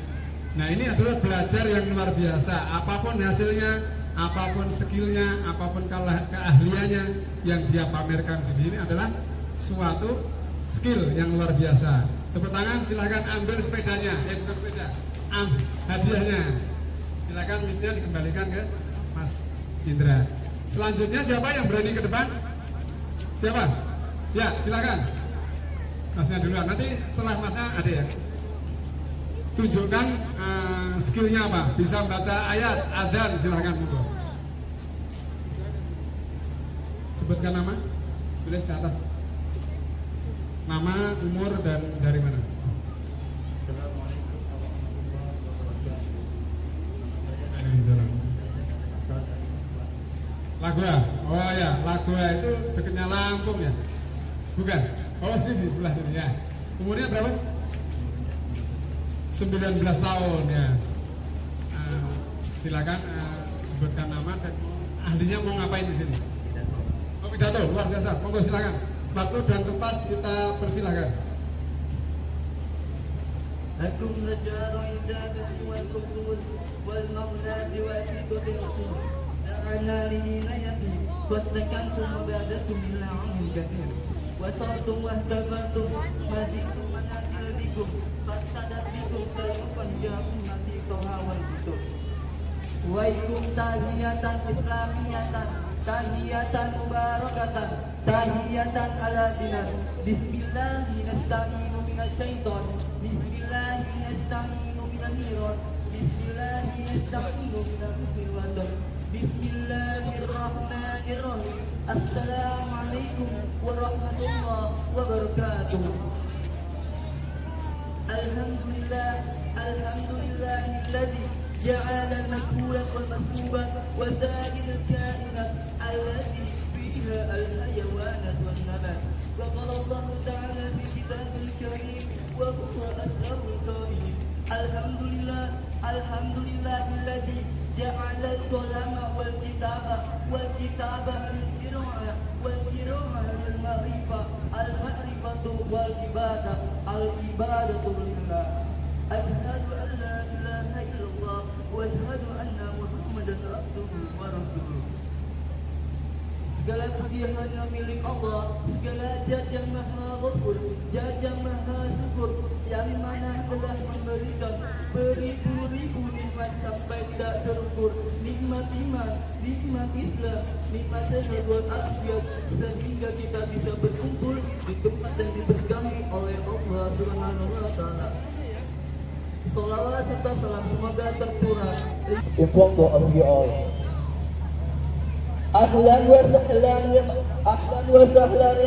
Nah ini adalah belajar yang luar biasa. Apapun hasilnya, apapun skillnya, apapun keahliannya yang dia pamerkan di sini adalah suatu skill yang luar biasa. Tepuk tangan, silahkan ambil sepedanya, bukan sepeda, hadiahnya. Silahkan mic-nya dikembalikan ke Mas Indra. Selanjutnya siapa yang berani ke depan? Siapa? Ya, silakan. Masnya duluan. Nanti setelah masnya ada ya. Tunjukkan skillnya apa. Bisa membaca ayat, adzan, silahkan monggo. Sebutkan nama. Boleh ke atas. Nama, umur, dan dari mana? Assalamualaikum warahmatullahi wabarakatuh. Waalaikumsalam. Lagua, oh ya, Lagua itu dekatnya Lampung ya? Bukan? Oh sini, sebelah sini ya. Umurnya berapa? 19 tahun ya. Silakan sebutkan nama dan ahlinya mau ngapain di sini? Oh pidato, luar biasa. Monggo silakan. Waktu dan tempat kita persilahkan. Akum najaru idabati wal kubul wal mawladi wa ibadi rasul. Da'ana lihinayati wastakantum mabadatum illa amin kathir. Wasaltum wahtabartum madikum manatil bikum fasadat bikum sayufan ja'un mati tawawal bitum. Waikum tahiyatan islamiyatan tahiyatan mubarakatan tahiyatan ala dinar. Bismillahi nasta'inu minasyaiton. Bismillahi nasta'inu minaniron. Bismillahi nasta'inu minahukmil wadon. Bismillahirrahmanirrahim. Assalamualaikum warahmatullahi wabarakatuh. Alhamdulillah, alhamdulillahilladzi ja'ala al-makhluqa wal-masbuba wa sa'ir al-kainat allati fiha al-hayawanat wan-nabat. Wa qala Allah ta'ala fi kitabil karim wa huwa asrarul qail. Alhamdulillah, alhamdulillahilladzi ja'ala al-qalama wal-kitaba lil-qira'ah wal-qira'ah lil-ma'rifah al-ma'rifatu wal-ibadah al-ibadatu lillah. Ashhadu an la ilaha illallah wa ashhadu anna Muhammadan abduhu wa rasuluh. Segala puji hanya milik Allah, segala jajah maha ghafur, jajah maha syukur, yang mana telah memberikan beribu-ribu nikmat sampai tidak terukur. Nikmat iman, nikmat Islam, nikmat sehat wal afiat, sehingga kita bisa berkumpul di tempat yang diberkahi oleh Allah Subhanahu wa taala. Salawat serta salam semoga tercurah in front of you all. Ahlan wa sahlan ya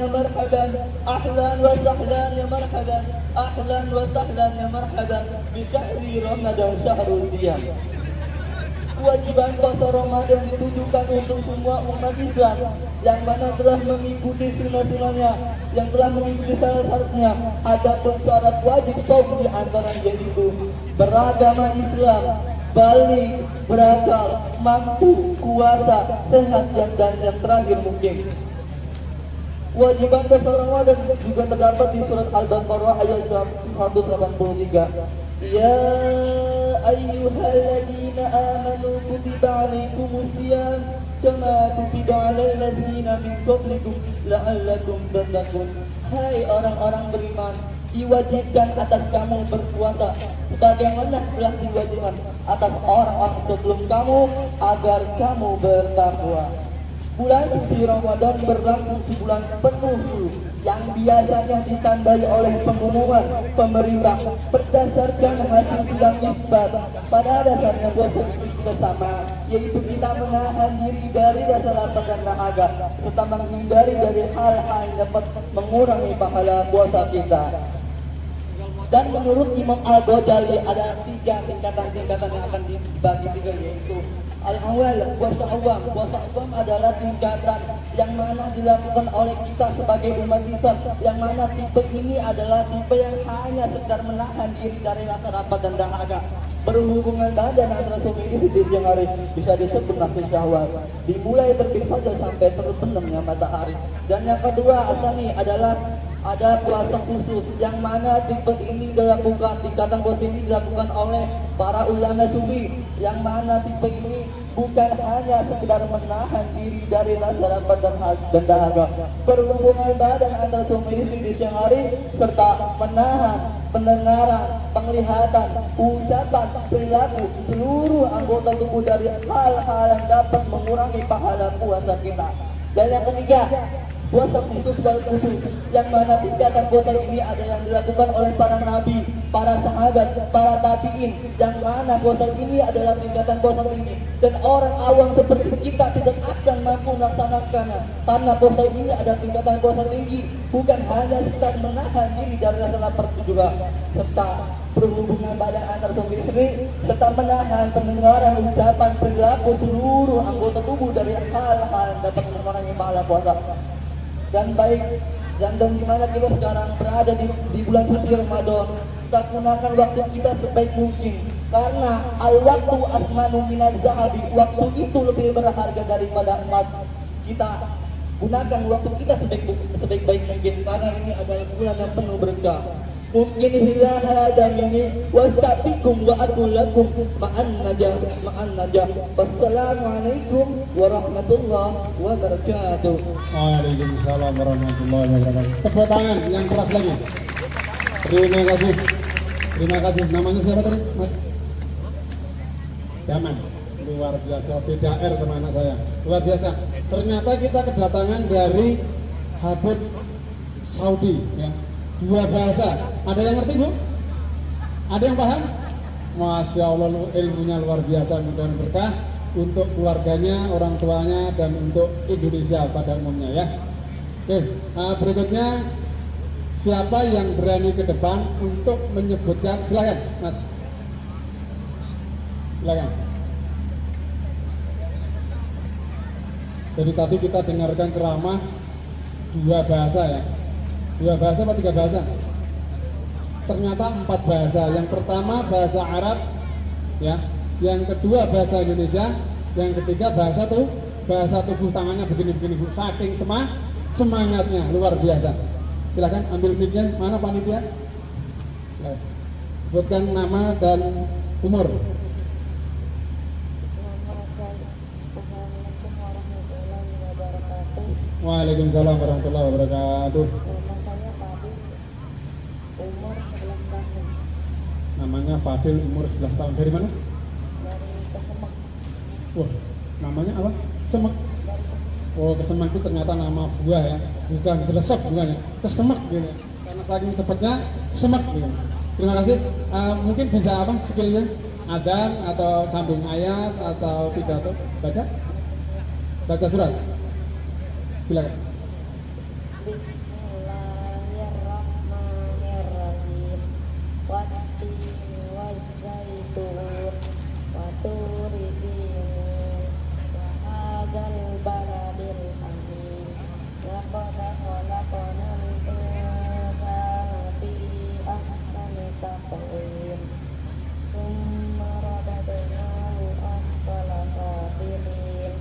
marhaban, ahlan wa sahlan ya marhaban, ahlan wa sahlan ya marhaban bi syahri Ramadan syahrul qiyam. Kewajiban puasa Ramadan ditujukan untuk semua umat Islam yang mana telah mengikuti sunnah-sunnahnya, yang telah mengikuti syarat-syaratnya. Adapun syarat wajib saum di antaranya yaitu beragama Islam, balik, berakal, mampu, kuasa, sehat, dan yang terakhir mungkin. Kewajiban puasa Ramadan juga terdapat di surat Al-Baqarah ayat 183. Ya ayyuhalladzina amanu kutiba alaikumus shiyam kama kutiba alal ladzina min qablikum la'allakum tattaqun. Hai orang-orang beriman, diwajibkan atas kamu berpuasa sebagaimana telah diwajibkan atas orang-orang sebelum kamu agar kamu bertakwa. Bulan suci Ramadan berlangsung sebulan penuh yang biasanya ditandai oleh pengumuman pemerintah berdasarkan hasil sidang isbat. Pada dasarnya puasa kita sama, yaitu kita menahan diri dari rasa lapar dan dahaga serta menghindari dari hal-hal yang dapat mengurangi pahala puasa kita. Dan menurut Imam Al-Ghazali ada 3 tingkatan yang akan dibagi 3, yaitu Al-awal, puasa awam. Puasa awam adalah tingkatan yang mana dilakukan oleh kita sebagai umat Islam. Yang mana tipe ini adalah tipe yang hanya sekedar menahan diri dari rasa lapar dan dahaga. Berhubungan badan antara suami istri di siang hari bisa disebut nafsu syahwat. Dimulai terbit fajar sampai terbenamnya matahari. Dan yang kedua asani adalah ada puasa khusus yang mana tipe ini dilakukan, tingkatan puasa ini dilakukan oleh para ulama sufi, yang mana tipe ini bukan hanya sekedar menahan diri dari rasa lapar dan dahaga, berhubungan badan antara suami istri di siang hari, serta menahan pendengaran, penglihatan, ucapan, perilaku seluruh anggota tubuh dari hal-hal yang dapat mengurangi pahala puasa kita. Dan yang ketiga, puasa khusus dan khusus, yang mana tingkatan puasa ini ada yang dilakukan oleh para nabi, para sahabat, para tabiin, yang mana puasa ini adalah tingkatan puasa tinggi dan orang awam seperti kita tidak akan mampu melaksanakannya, karena puasa ini ada tingkatan puasa tinggi, bukan hanya sekedar menahan diri dari rasa lapar itu juga, serta berhubungan badan antar suami istri, serta menahan pendengaran, ucapan, perilaku seluruh anggota tubuh dari hal-hal yang dapat mengurangi pahala puasa. Dan baik, dan dimana kita sekarang berada di bulan suci Ramadan, kita gunakan waktu kita sebaik mungkin, karena al-waktu asmanu minaz zahabi, waktu itu lebih berharga daripada emas. Kita gunakan waktu kita sebaik-baik mungkin, karena ini adalah bulan yang penuh berkah. Mungkin hilah dan ini wastafikum wa adulakum ma'an najah. Wassalamualaikum warahmatullahi wabarakatuh. Waalaikumsalam warahmatullahi wabarakatuh. Tepuk tangan yang keras lagi. Terima kasih. Terima kasih. Namanya siapa tadi, Mas? Daman. Luar biasa. Beda R sama anak saya. Luar biasa. Ternyata kita kedatangan dari Habib Saudi, ya. 2 bahasa. Ada yang ngerti, Bu? Ada yang paham? Masya Allah, ilmunya luar biasa, mudah-mudahan berkah untuk keluarganya, orang tuanya, dan untuk Indonesia pada umumnya, ya. Oke, berikutnya siapa yang berani ke depan untuk menyebutkan? Silakan, Mas. Silakan. Jadi tadi kita dengarkan ceramah 2 bahasa, ya. 2 bahasa apa 3 bahasa? Ternyata 4 bahasa. Yang pertama bahasa Arab, ya. Yang kedua bahasa Indonesia. Yang ketiga bahasa tubuh tangannya begini-begini, Bu. Saking semangatnya luar biasa. Silakan ambil mic-nya. Mana panitia? Sebutkan nama dan umur. Waalaikumsalam warahmatullahi wabarakatuh. Namanya Fadil, umur 11 tahun. Dari mana? Dari Kesemek. Wah, namanya apa? Semek. Oh, Kesemek itu ternyata nama buah, ya. Bukan Gelesep, bukan, ya. Kesemek gitu. Karena saking cepatnya semek gitu. Terima kasih. Mungkin bisa apa skillnya? Adzan atau sambung ayat atau pidato? Baca surat. Silakan. Bismillahirrahmanirrahim. Wattin wazzaitun wa turi sinin wa hadzal baladil amin. Laqad khalaqnal insana fi ahsani taqwim. Tsumma radadnahu asfala safilin.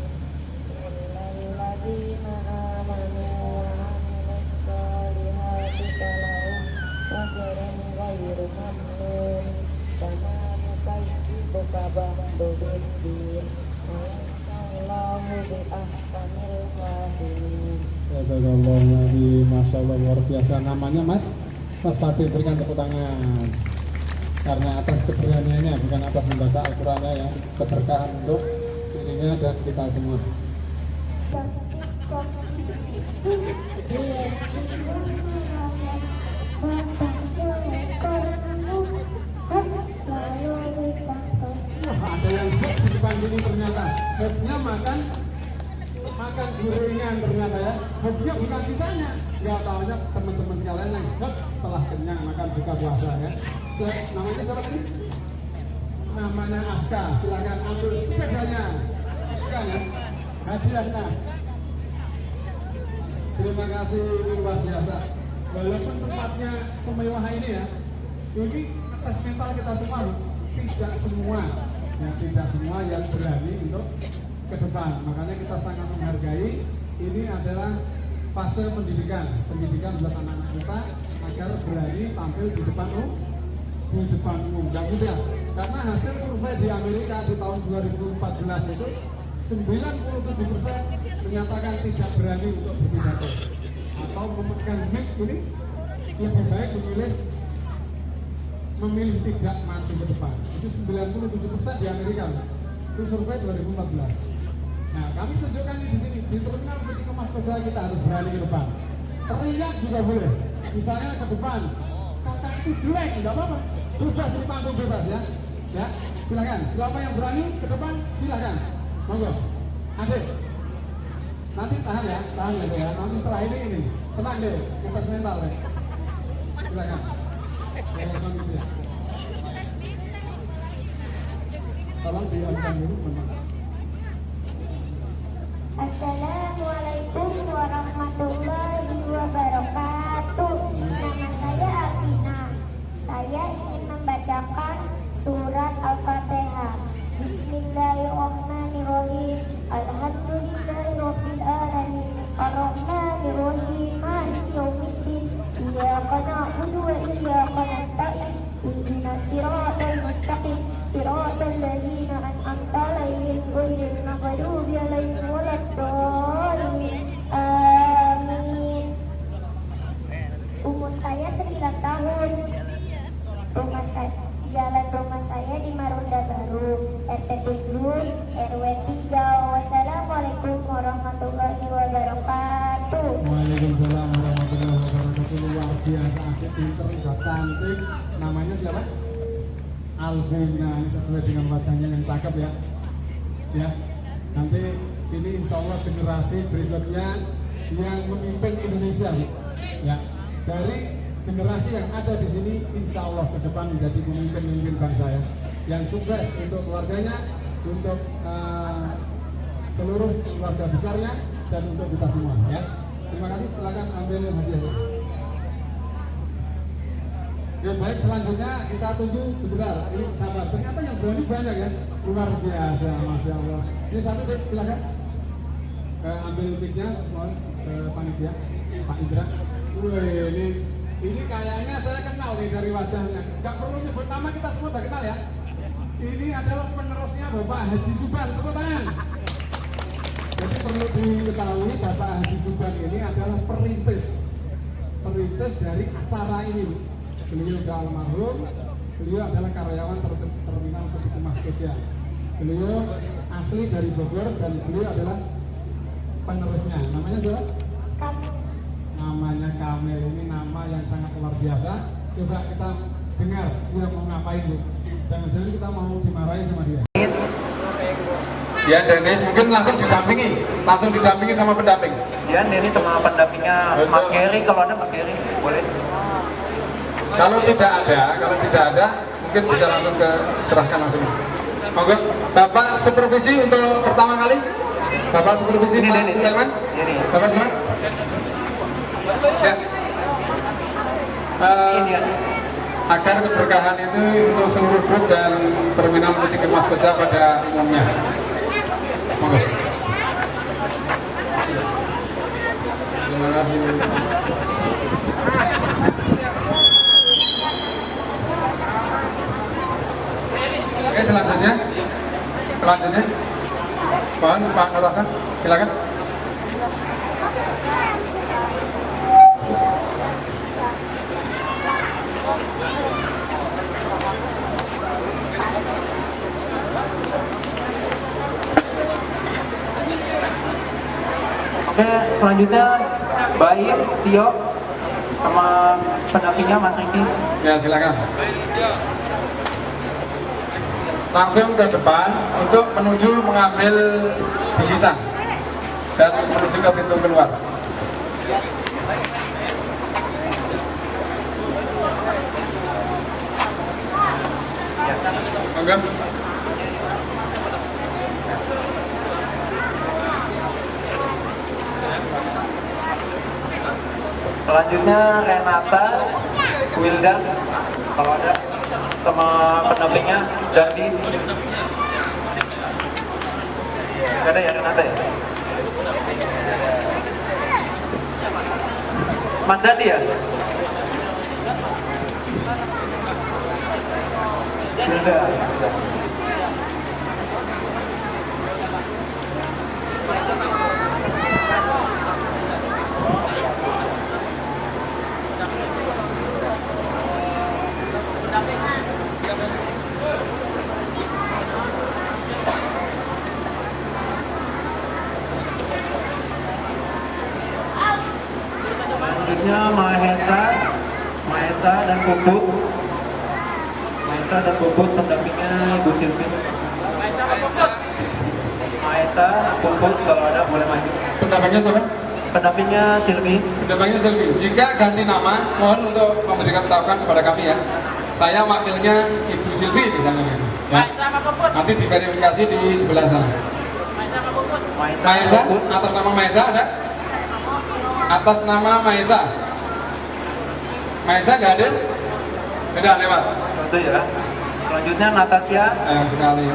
Illal ladzina amanu wa 'amilus solihati falahum ajrun ghairu mamnun. Kama nukazzibuka ba'du biddin wa yahsallahu bi ahsanil hafimin. Sadaqallahul Masya Allah, luar biasa. Namanya Mas Fadil, berikan tepuk tangan. Karena atas keberaniannya, bukan atas membaca Al-Qurannya, ya. Keberkahan untuk dirinya dan kita semua. Ada yang hot di depan sini ternyata. Hotnya makan gorengan ternyata, ya. Hotnya bukan sisanya. Nggak taunya teman-teman sekalian yang hot setelah kenyang makan buka puasa, ya. Namanya siapa tadi? Namanya Aska. Silakan ambil sepedanya. silakan ya. Hadiahnya. Terima kasih, ini luar biasa. Walaupun tempatnya semewah ini ya, ini tes mental kita semua, tidak semua yang berani untuk ke depan. Makanya kita sangat menghargai. Ini adalah fase pendidikan buat anak-anak kita agar berani tampil di depan umum. Gak mudah. Karena hasil survei di Amerika di tahun 2014 itu 97% menyatakan tidak berani untuk berpidato atau memegang mic ini lebih baik memilih tidak maju ke depan. Itu 97% di Amerika. Itu survei 2014. Nah, kami tunjukkan di sini di terminal ketika Mas Kerja kita harus berani ke depan. Teriak juga boleh. Misalnya ke depan, kakak itu jelek, nggak apa-apa. Bebas di panggung bebas ya. Ya, silakan. Siapa yang berani ke depan, silakan. Monggo. Adik. Nanti tahan ya. Nanti setelah ini. Tenang deh, kita mental deh. Silakan. Tolong diamkan dulu, teman. Assalamualaikum warahmatullahi wabarakatuh. Nama saya Alvina. Saya ingin membacakan surat Al-Fatihah. Bismillahirrahmanirrahim. Alhamdulillahirabbil alamin. Arrahmanirrahim. Maliki yaumiddin. Iyyaka na'budu wa iyyaka nasta'in. Ihdinas siratal mustaqim. Siratal ladzina an'amta 'alaihim ghairil maghdubi 'alaihim waladdallin. Amin. Umur saya 9 tahun. Jalan rumah saya di Marunda Baru, RT 7, RW 3. Wassalamualaikum warahmatullahi wabarakatuh. Waalaikumsalam warahmatullahi wabarakatuh. Luar biasa, adik pinter, juga cantik. Namanya siapa? Alvina. Ini sesuai dengan wajahnya yang cakep ya. Ya, nanti ini insya Allah generasi berikutnya yang memimpin Indonesia. Ya, dari generasi yang ada di sini insya Allah ke depan menjadi pemimpin bangsa ya, yang sukses untuk keluarganya, untuk seluruh keluarga besarnya, dan untuk kita semua ya. Terima kasih, silakan ambil hadiahnya. Ya baik, selanjutnya kita tunggu sebentar. Ini sabar, ternyata yang berani banyak ya, luar biasa, masya Allah. Ini satu deh, silakan ambil mic-nya, mohon panitia Pak Indra. Ini kayaknya saya kenal nih dari wajahnya. Gak perlu nyebut nama, kita semua udah kenal ya. Ini adalah penerusnya Bapak Haji Subhan. Tepuk tangan. Jadi perlu diketahui Bapak Haji Subhan ini adalah perintis dari acara ini. Beliau sudah almarhum. Beliau adalah karyawan terminal Ketika Mas Koja. Beliau asli dari Bogor dan beliau adalah penerusnya. Namanya siapa? Namanya Kamil. Ini nama yang sangat luar biasa. Coba kita dengar dia mau ngapain Bu. Jangan-jangan kita mau dimarahi sama dia. Ya Dennis mungkin langsung didampingi sama pendamping. Ya, ini sama pendampingnya Mas Geri. Kalau ada Mas Geri boleh. Kalau tidak ada mungkin bisa langsung serahkan langsung. Monggo Bapak supervisi untuk pertama kali. Bapak supervisi Pak Sulaiman. Bapak Sulaiman. Ya. Agar keberkahan itu untuk seluruh grup dan terminal Ketika Mas Koja pada umumnya. Monggo. Terima kasih. Oke, selanjutnya mohon Pak Nur Hasan, silakan. Oke, selanjutnya Baik, Tio, sama pendampingnya Mas Riki. Ya, silakan. Langsung ke depan untuk menuju mengambil bingkisan dan menuju ke pintu keluar. Monggo. Selanjutnya Renata Wildan, kalau ada, sama pendampingnya Dandi. Gak ada ya Renata ya? Mas Dandi ya? Wildan. Selanjutnya Mahesa dan Puput. Mahesa dan Puput pendampingnya Ibu Silvi. Mahesa, Puput kalau ada boleh maju. Pendampingnya siapa? Pendampingnya Silvi. Pendampingnya Selvi. Jika ganti nama, mohon untuk memberikan tahukan kepada kami ya. Saya wakilnya Ibu Silvi misalnya. Ya. Nanti diverifikasi di sebelah sana. Mahesa, Puput. atas nama Mahesa ada? Atas nama Mahesa. Mahesa nggak hadir? Beda lewat. Itu ya. Selanjutnya Natasha. Sayang sekali.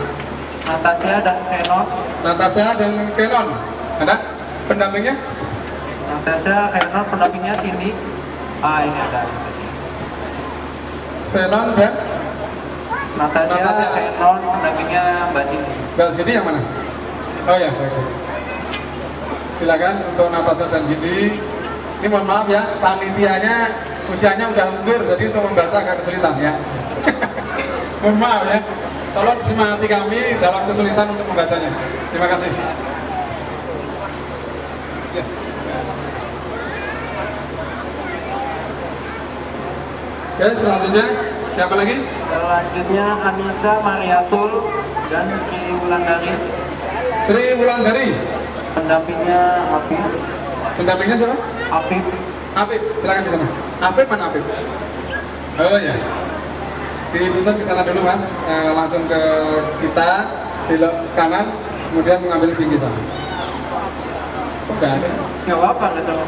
Natasha dan Kenon. Natasha dan Kenon. Ada? Pendampingnya? Natasha, Kenon, pendampingnya Cindy. Ini ada. Senon dan Natasha, Natasha. Kenon, pendampingnya Mbak Cindy. Mbak Cindy yang mana? Oh ya, baik. Silakan untuk Natasha dan Cindy. Ini mohon maaf ya, panitianya usianya udah mundur, jadi untuk membaca agak kesulitan ya. Mohon maaf ya, tolong semangati kami dalam kesulitan untuk membacanya. Terima kasih. Ya. Oke, selanjutnya siapa lagi? Selanjutnya Anissa Mariatul dan Sri Wulandari. Sri Wulandari. Pendampingnya Afif. Pendampingnya siapa? Afif. Apip, silakan di sana. Apip mana Apip? Oh ya. Dituntut ke sana dulu Mas, langsung ke kita, belok kanan, kemudian mengambil pinggir sana. Oh, nggak ada. Nggak apa-apa, nggak sama.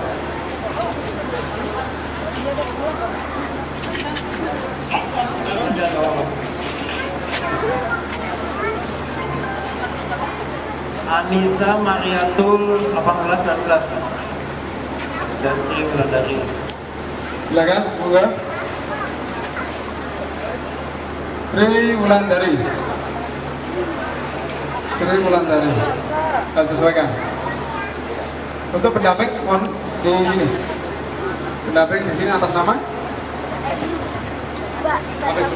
Nggak apa-apa. Anissa Mariatul 18-19 dan Sri Wulandari. Silakan, monggo. Sri Wulandari. Sri Wulandari. Kita sesuaikan. Untuk pendamping, mohon di sini. Pendamping di sini atas nama? Apip.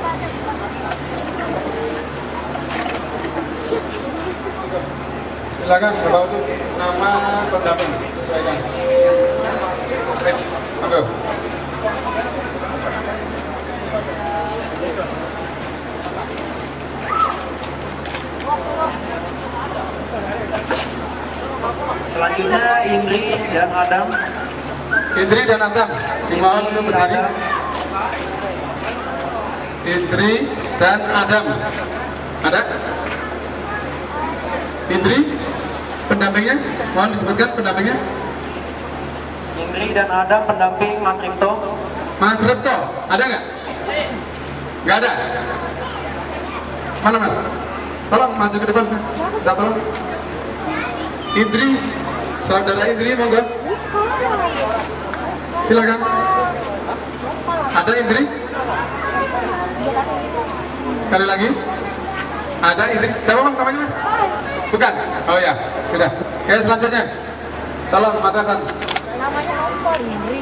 Silakan Bapak untuk nama pendamping sesuaikan. Baik, monggo. Selanjutnya Indri dan Adam. Indri dan Adam, dimohon untuk berdiri. Indri dan Adam. Ada? Indri, pendampingnya? Mohon disebutkan pendampingnya. Indri dan Adam pendamping Mas Ripto. Mas Repto, ada nggak? Nggak ada. Mana Mas? Tolong maju ke depan Mas. Tidak tolong. Indri, saudara Indri, monggo. Silakan. Ada Indri? Sekali lagi. Ada Indri. Siapa Mas namanya Mas? Bukan? Oh ya, sudah. Oke, selanjutnya. Tolong Mas Hasan. Namanya apa ini?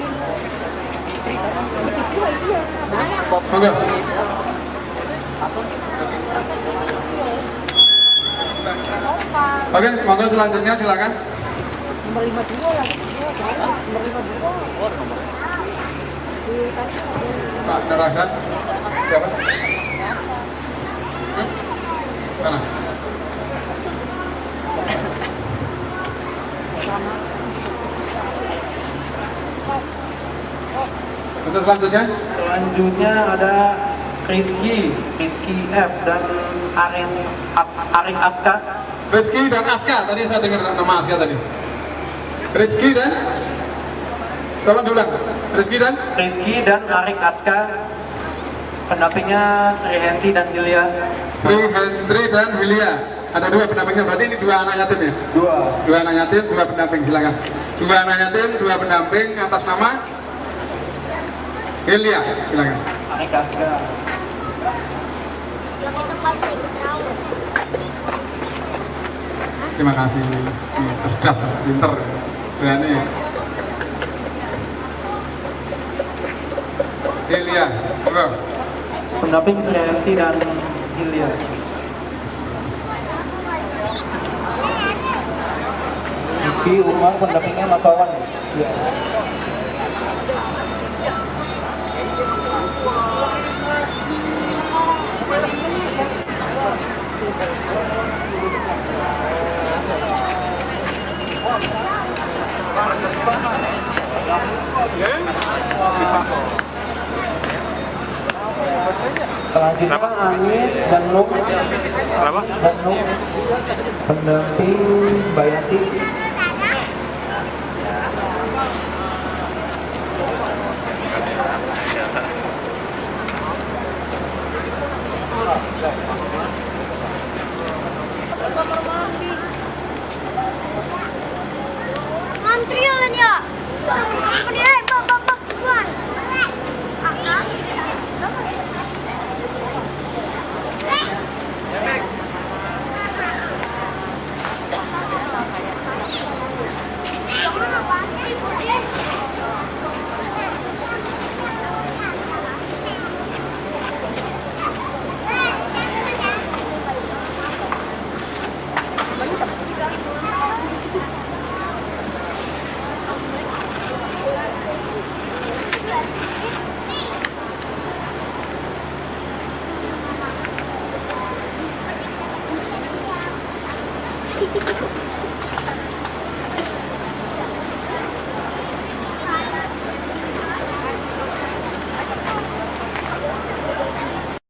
Monggo. Oke, monggo selanjutnya silakan. Nomor 52 lagi. Nomor 52. Pak Nur Hasan. Siapa? Mana? Untuk selanjutnya? Selanjutnya ada Rizky F dan Arif Aska. Rizky dan Aska, tadi saya dengar nama Aska tadi. Rizky dan, salam diulang. Rizky dan Arik Aska. Pendampingnya Sri Henti dan Hilya. Sri Hendri dan Hilya. Ada dua pendampingnya, berarti ini dua anak yatim ya? Dua anak yatim, dua pendamping, silakan. Dua anak yatim, dua pendamping atas nama Hilya, silakan. Arik Aska. Terima kasih. Cerdas, pinter, berani. Hilya, bro. Pendamping Sri Henti dan Hilya. Yuki Umar, pendampingnya Mas Wawan. Ya. Selanjutnya Anis dan Nuk. Pendamping Bayati.